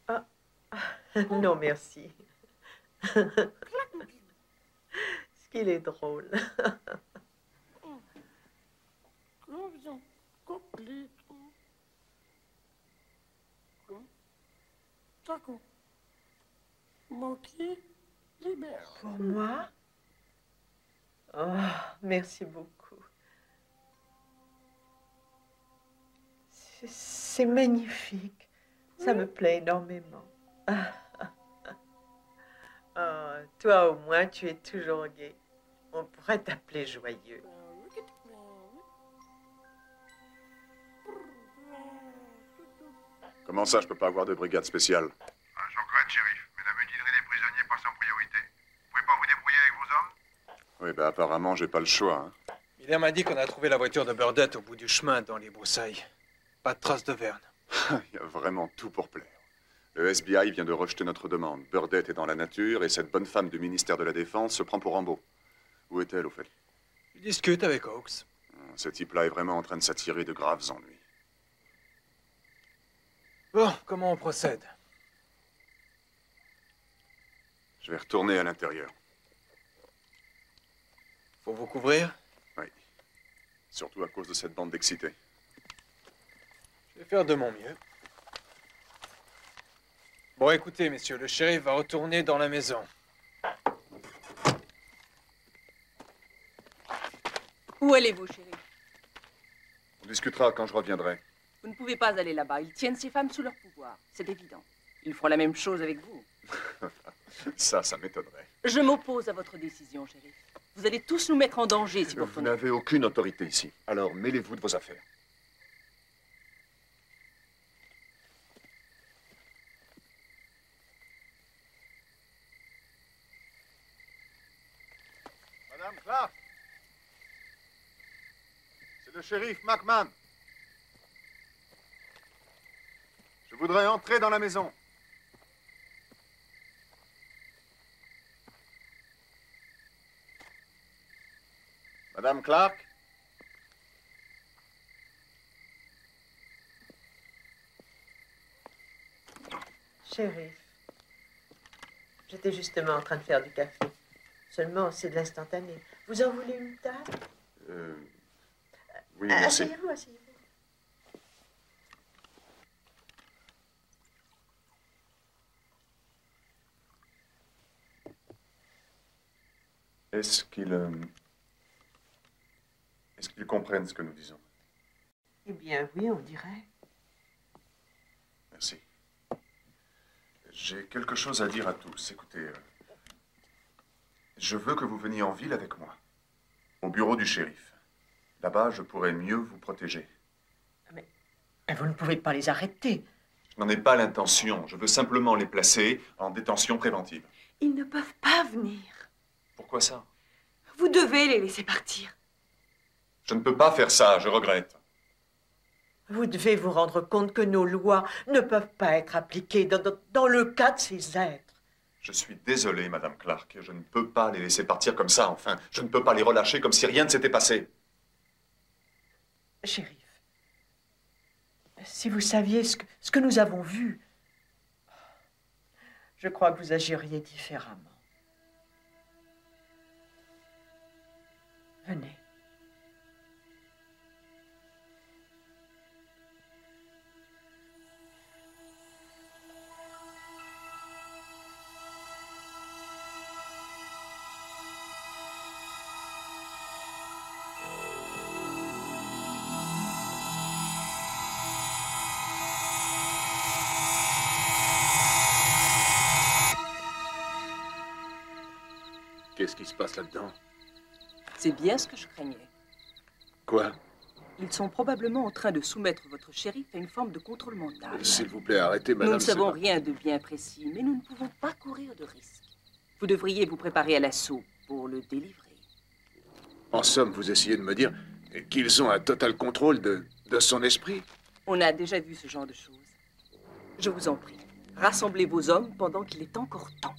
Speaker 2: Ah. Non, merci. Ce qu'il est drôle. Pour moi? Oh, merci beaucoup. C'est magnifique. Ça me plaît énormément. Oh, toi, au moins, tu es toujours gai. On pourrait t'appeler joyeux.
Speaker 9: Comment ça, je peux pas avoir de brigade spéciale?
Speaker 11: Je regrette, shérif, mais la mutinerie des prisonniers passe en priorité. Vous pouvez pas vous débrouiller avec vos hommes?
Speaker 9: Oui, ben apparemment, j'ai pas le choix. Hein.
Speaker 7: Hilaire m'a dit qu'on a trouvé la voiture de Burdett au bout du chemin dans les broussailles. Pas de trace de Verne.
Speaker 9: Il y a vraiment tout pour plaire. Le SBI vient de rejeter notre demande. Burdett est dans la nature et cette bonne femme du ministère de la Défense se prend pour Rambo. Où est-elle, au fait?
Speaker 7: Je discute avec Hawks.
Speaker 9: Ce type-là est vraiment en train de s'attirer de graves ennuis.
Speaker 7: Bon, comment on procède?
Speaker 9: Je vais retourner à l'intérieur.
Speaker 7: Faut vous couvrir?
Speaker 9: Oui. Surtout à cause de cette bande d'excités.
Speaker 7: Je vais faire de mon mieux. Bon, écoutez, messieurs, le shérif va retourner dans la maison.
Speaker 14: Où allez-vous, chérie?
Speaker 9: On discutera quand je reviendrai.
Speaker 14: Vous ne pouvez pas aller là-bas. Ils tiennent ces femmes sous leur pouvoir. C'est évident. Ils feront la même chose avec vous.
Speaker 9: Ça m'étonnerait.
Speaker 14: Je m'oppose à votre décision, shérif. Vous allez tous nous mettre en danger si vous
Speaker 9: Vous n'avez aucune autorité ici. Alors mêlez-vous de vos affaires.
Speaker 11: Madame Clark, c'est le shérif McMahon. Je voudrais entrer dans la maison. Madame Clark?
Speaker 2: Shérif, j'étais justement en train de faire du café. Seulement, c'est de l'instantané. Vous en voulez une table?
Speaker 9: Oui, merci.
Speaker 2: Asseyez-vous, asseyez-vous.
Speaker 9: Est-ce qu'ils comprennent ce que nous disons?
Speaker 2: Eh bien, oui, on dirait.
Speaker 9: Merci. J'ai quelque chose à dire à tous. Écoutez, je veux que vous veniez en ville avec moi, au bureau du shérif. Là-bas, je pourrais mieux vous protéger.
Speaker 2: Mais vous ne pouvez pas les arrêter.
Speaker 9: Je n'en ai pas l'intention. Je veux simplement les placer en détention préventive.
Speaker 15: Ils ne peuvent pas venir.
Speaker 9: Pourquoi ça?
Speaker 15: Vous devez les laisser partir.
Speaker 9: Je ne peux pas faire ça, je regrette.
Speaker 2: Vous devez vous rendre compte que nos lois ne peuvent pas être appliquées dans le cas de ces êtres.
Speaker 9: Je suis désolé, Madame Clark. Je ne peux pas les laisser partir comme ça, enfin. Je ne peux pas les relâcher comme si rien ne s'était passé.
Speaker 2: Shérif, si vous saviez ce que nous avons vu, je crois que vous agiriez différemment. Venez.
Speaker 3: Qu'est-ce qui se passe là-dedans?
Speaker 14: C'est bien ce que je craignais.
Speaker 3: Quoi?
Speaker 14: Ils sont probablement en train de soumettre votre shérif à une forme de contrôle mental.
Speaker 3: S'il vous plaît, arrêtez, madame.
Speaker 14: Nous ne savons rien de bien précis, mais nous ne pouvons pas courir de risques. Vous devriez vous préparer à l'assaut pour le délivrer.
Speaker 3: En somme, vous essayez de me dire qu'ils ont un total contrôle de son esprit?
Speaker 14: On a déjà vu ce genre de choses. Je vous en prie, rassemblez vos hommes pendant qu'il est encore temps.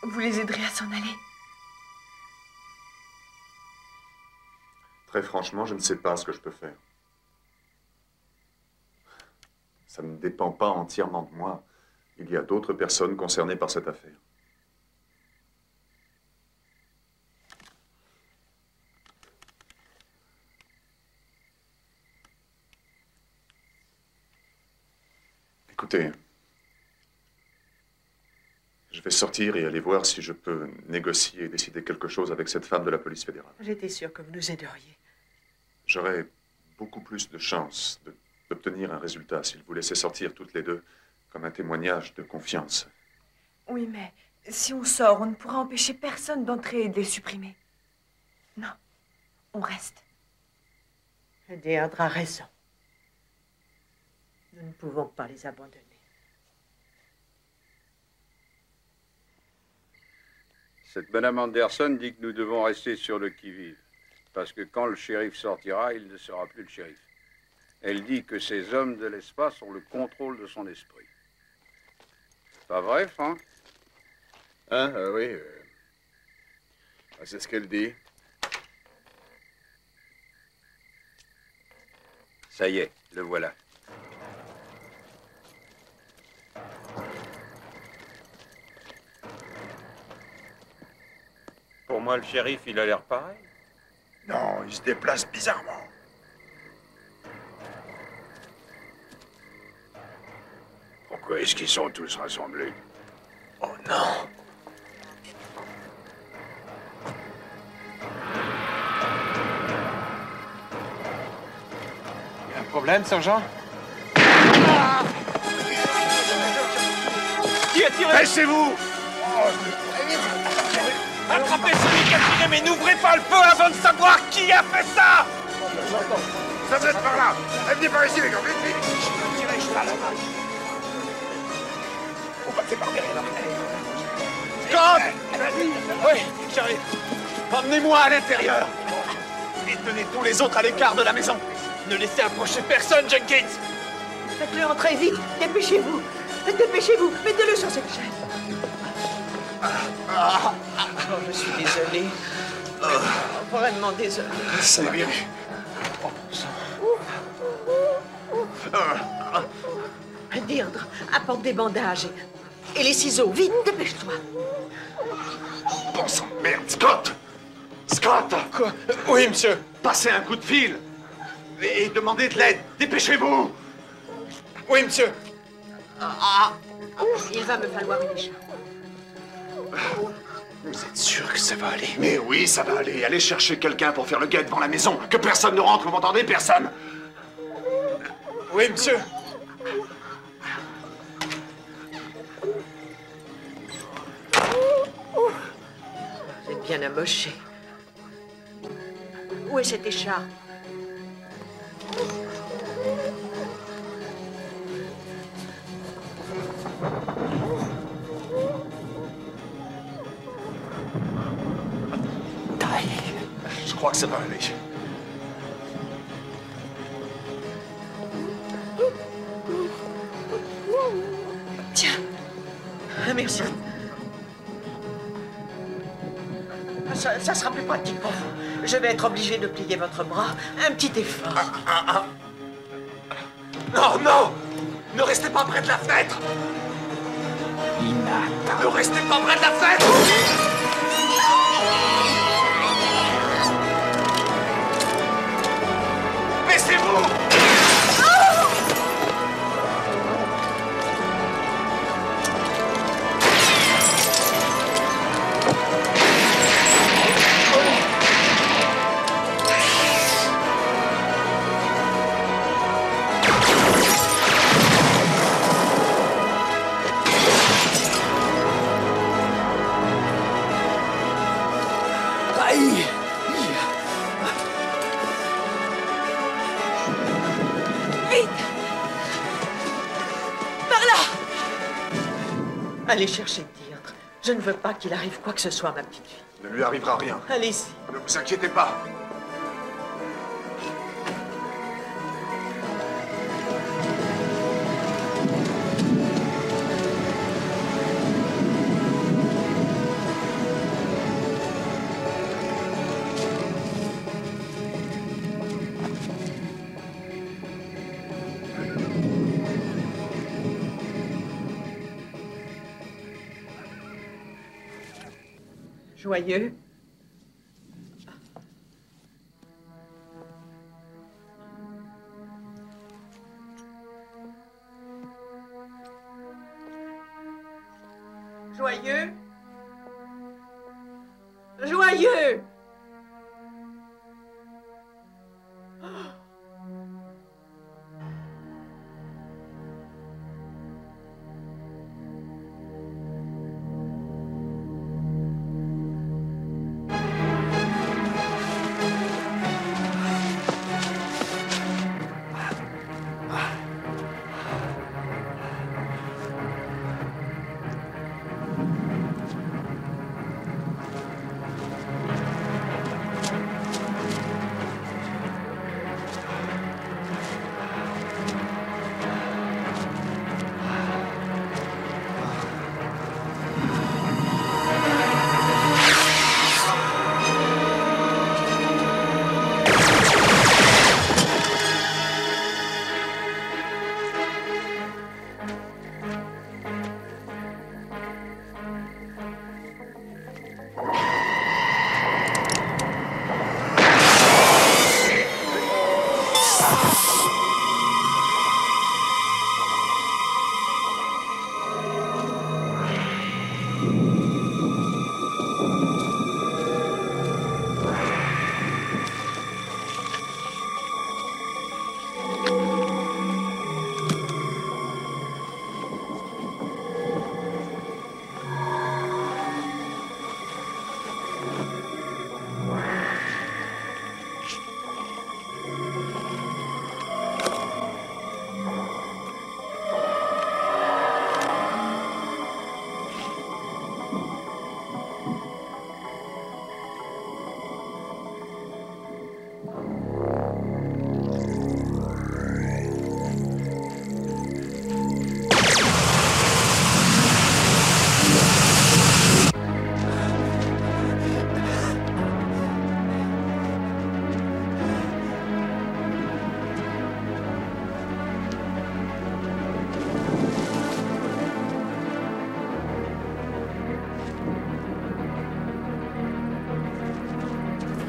Speaker 15: Vous les aiderez à s'en aller.
Speaker 9: Très franchement, je ne sais pas ce que je peux faire. Ça ne dépend pas entièrement de moi. Il y a d'autres personnes concernées par cette affaire. Écoutez, je vais sortir et aller voir si je peux négocier et décider quelque chose avec cette femme de la police fédérale.
Speaker 2: J'étais sûre que vous nous aideriez.
Speaker 9: J'aurais beaucoup plus de chances d'obtenir un résultat si vous laissez sortir toutes les deux comme un témoignage de confiance.
Speaker 15: Oui, mais si on sort, on ne pourra empêcher personne d'entrer et de les supprimer. Non, on reste.
Speaker 2: Deirdre a raison. Nous ne pouvons pas les abandonner.
Speaker 8: Cette Madame Anderson dit que nous devons rester sur le qui-vive. Parce que quand le shérif sortira, il ne sera plus le shérif. Elle dit que ces hommes de l'espace ont le contrôle de son esprit. Pas vrai, Franck?
Speaker 3: Hein, oui. C'est ce qu'elle dit.
Speaker 8: Ça y est, le voilà.
Speaker 10: Pour moi, le shérif, il a l'air pareil.
Speaker 5: Non, il se déplace bizarrement.
Speaker 8: Pourquoi est-ce qu'ils sont tous rassemblés?
Speaker 5: Oh non!
Speaker 7: Il y a un problème, sergent?
Speaker 4: Qui a tiré?
Speaker 5: Baissez-vous!
Speaker 4: Attrapez celui qui a tiré, mais n'ouvrez pas le feu avant de savoir qui a fait ça!
Speaker 5: Ça doit être par là! Venez par ici, les gars, vite, vite! On va par derrière.
Speaker 7: Scott! Oui, j'arrive. Emmenez-moi à l'intérieur. Et tenez tous les autres à l'écart de la maison. Ne laissez approcher personne, Jenkins.
Speaker 2: Faites-le entrer vite. Dépêchez-vous. Dépêchez-vous. Mettez-le sur cette chaise. Oh, je suis désolée. Vraiment désolée.
Speaker 5: Ça va bien.
Speaker 2: Deirdre, apporte des bandages. Et les ciseaux. Vite, dépêche-toi.
Speaker 5: Bon sang de merde, Scott! Scott!
Speaker 7: Quoi? Oui, monsieur.
Speaker 5: Passez un coup de fil et demandez de l'aide. Dépêchez-vous!
Speaker 7: Oui, monsieur.
Speaker 2: Il va me falloir une écharpe.
Speaker 5: Vous êtes sûr que ça va aller? Mais oui, ça va aller. Allez chercher quelqu'un pour faire le guet devant la maison. Que personne ne rentre, vous m'entendez? Personne!
Speaker 7: Oui, monsieur.
Speaker 2: Vous êtes bien amoché. Où est cette écharpe?
Speaker 5: Je crois que ça va aller.
Speaker 2: Tiens. Merci. Ça sera plus pratique pour vous. Je vais être obligé de plier votre bras. Un petit effort.
Speaker 5: Non, non! Ne restez pas près de la fenêtre! Ne restez pas près de la fenêtre! Baissez-vous!
Speaker 2: Allez chercher Deirdre. Je ne veux pas qu'il arrive quoi que ce soit à ma petite fille.
Speaker 5: Ne lui arrivera rien.
Speaker 2: Allez-y.
Speaker 5: Ne vous inquiétez pas.
Speaker 2: Joyeux. Joyeux? Joyeux!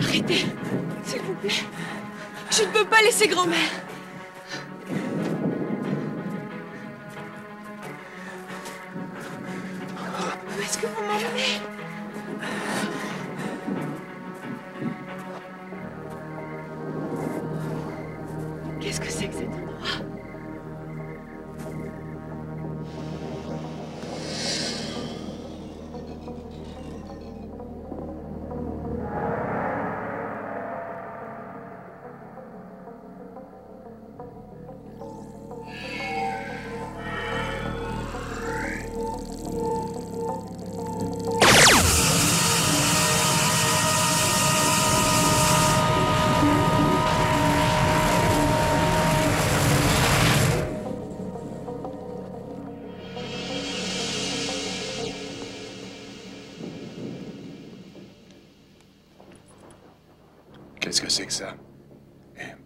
Speaker 15: Arrêtez, s'il vous plaît. Je ne peux pas laisser grand-mère. Où est-ce que vous m'emmenez? Qu'est-ce que c'est que cet endroit?
Speaker 3: Qu'est-ce que c'est que ça?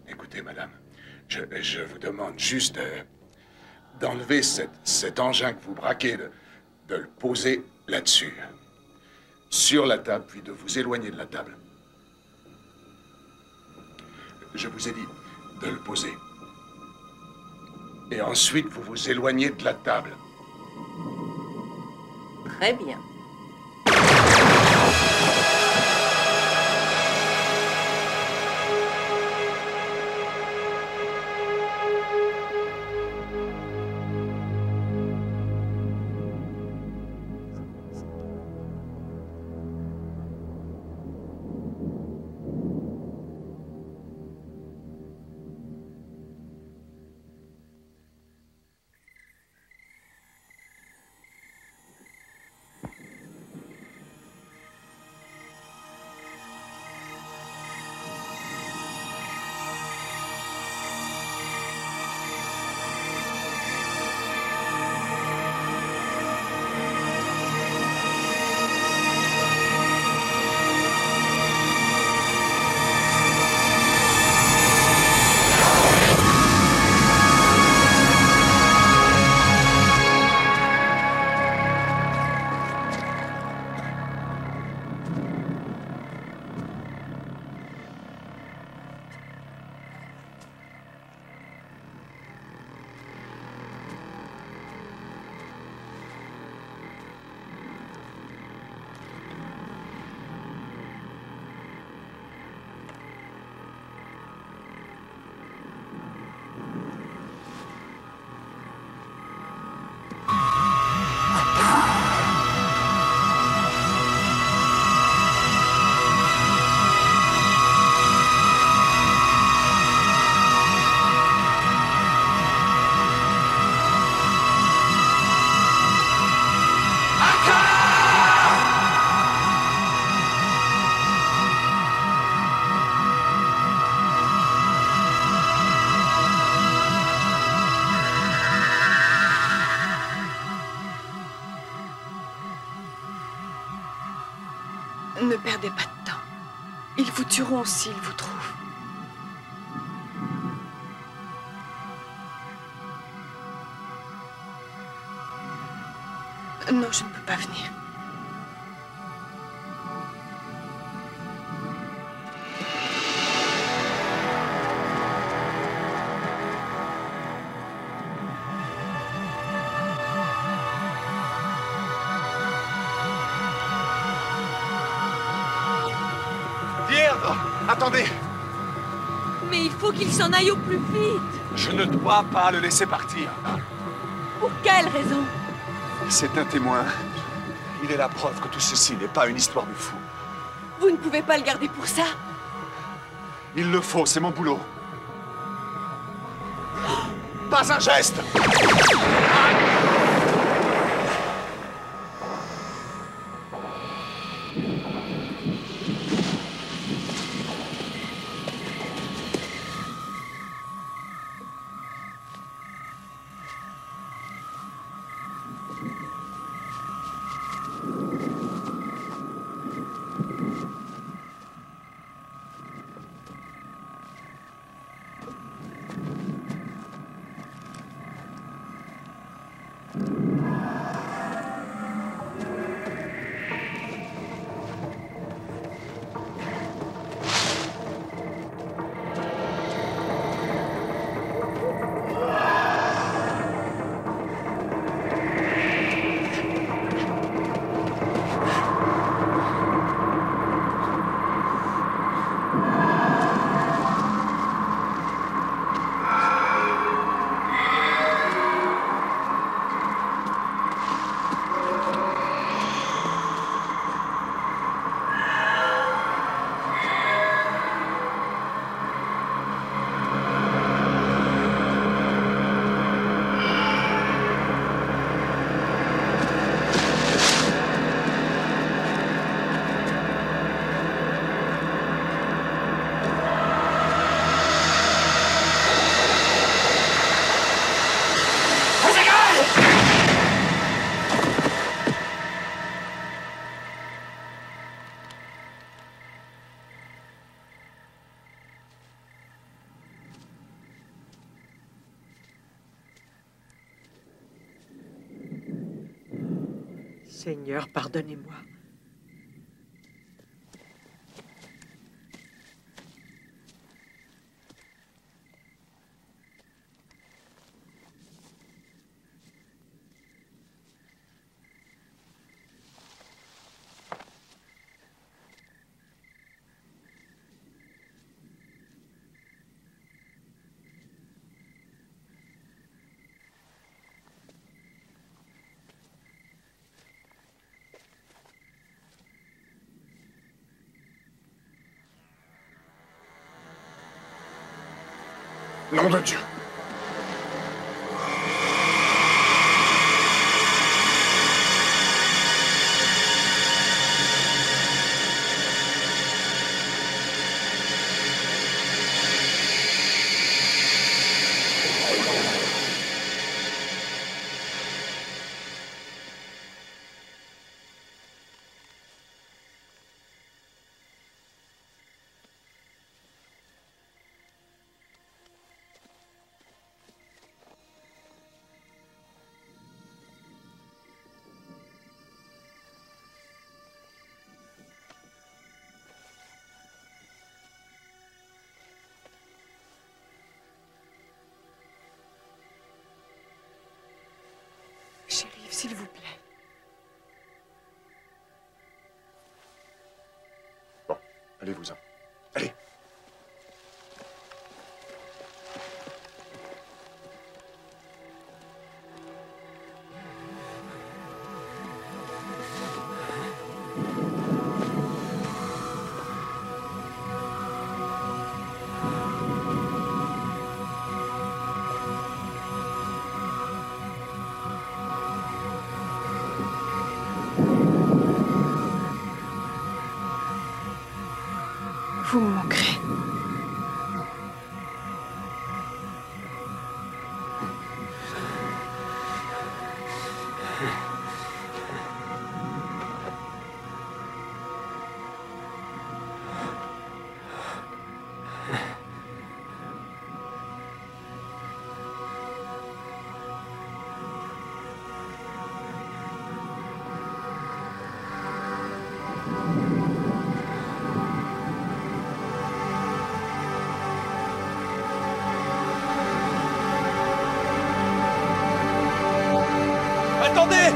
Speaker 3: Écoutez, madame, je vous demande juste d'enlever cet engin que vous braquez, de le poser là-dessus, sur la table, puis de vous éloigner de la table. Je vous ai dit de le poser. Et ensuite, vous vous éloignez de la table.
Speaker 14: Très bien.
Speaker 15: perdez pas de temps. Ils vous tueront s'ils vous trouvent. Non, je ne peux pas venir.
Speaker 5: Deirdre, attendez.
Speaker 15: Mais il faut qu'il s'en aille au plus vite.
Speaker 5: Je ne dois pas le laisser partir.
Speaker 15: Pour quelle raison?
Speaker 5: C'est un témoin. Il est la preuve que tout ceci n'est pas une histoire de fou.
Speaker 15: Vous ne pouvez pas le garder pour ça.
Speaker 5: Il le faut, c'est mon boulot. Pas un geste!
Speaker 2: Seigneur, pardonnez-moi.
Speaker 5: Nom de Dieu.
Speaker 15: Shérif, s'il vous plaît.
Speaker 5: Bon, allez-vous-en. Allez.
Speaker 7: Attendez!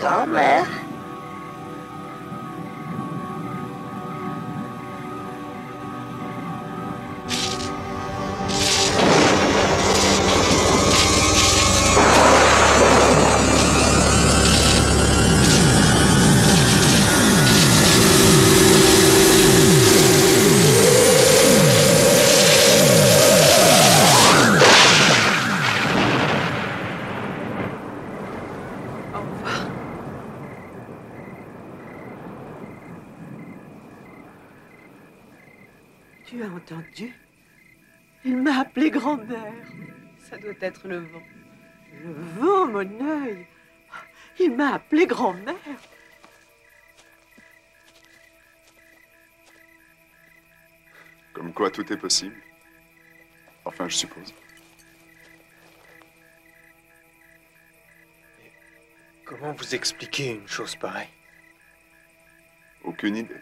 Speaker 16: Grand-mère.
Speaker 2: Tu as entendu? Il m'a appelé grand-mère. Ça doit être le vent. Le vent, mon œil. Il m'a appelé grand-mère.
Speaker 9: Comme quoi tout est possible. Enfin, je suppose.
Speaker 7: Comment vous expliquer une chose pareille?
Speaker 9: Aucune idée.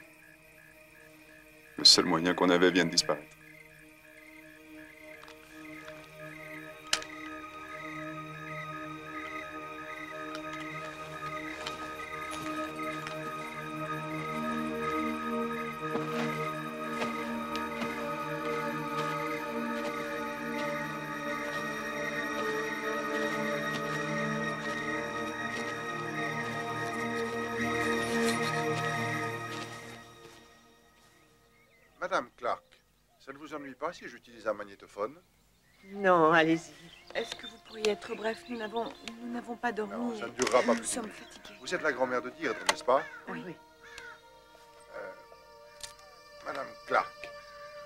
Speaker 9: Le seul moyen qu'on avait vient de disparaître.
Speaker 17: Madame Clark, ça ne vous ennuie pas si j'utilise un magnétophone?
Speaker 2: Non, allez-y. Est-ce que vous pourriez être bref? Nous n'avons pas dormi.
Speaker 17: Non, ça ne durera pas
Speaker 2: Nous
Speaker 17: plus.
Speaker 2: sommes fatigués.
Speaker 17: Vous êtes la grand-mère de Deirdre, n'est-ce pas?
Speaker 2: Oui.
Speaker 17: Madame Clark,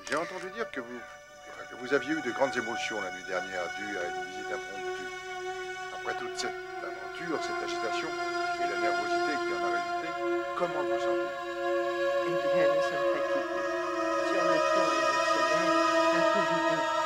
Speaker 17: j'ai entendu dire que vous aviez eu de grandes émotions la nuit dernière dues à une visite impromptue. Après toute cette aventure, cette agitation et la nervosité qui en a résulté, comment vous sentez-vous?
Speaker 2: Eh bien, nous sommes fatigués. Sur le plan émotionnel, un peu vidés.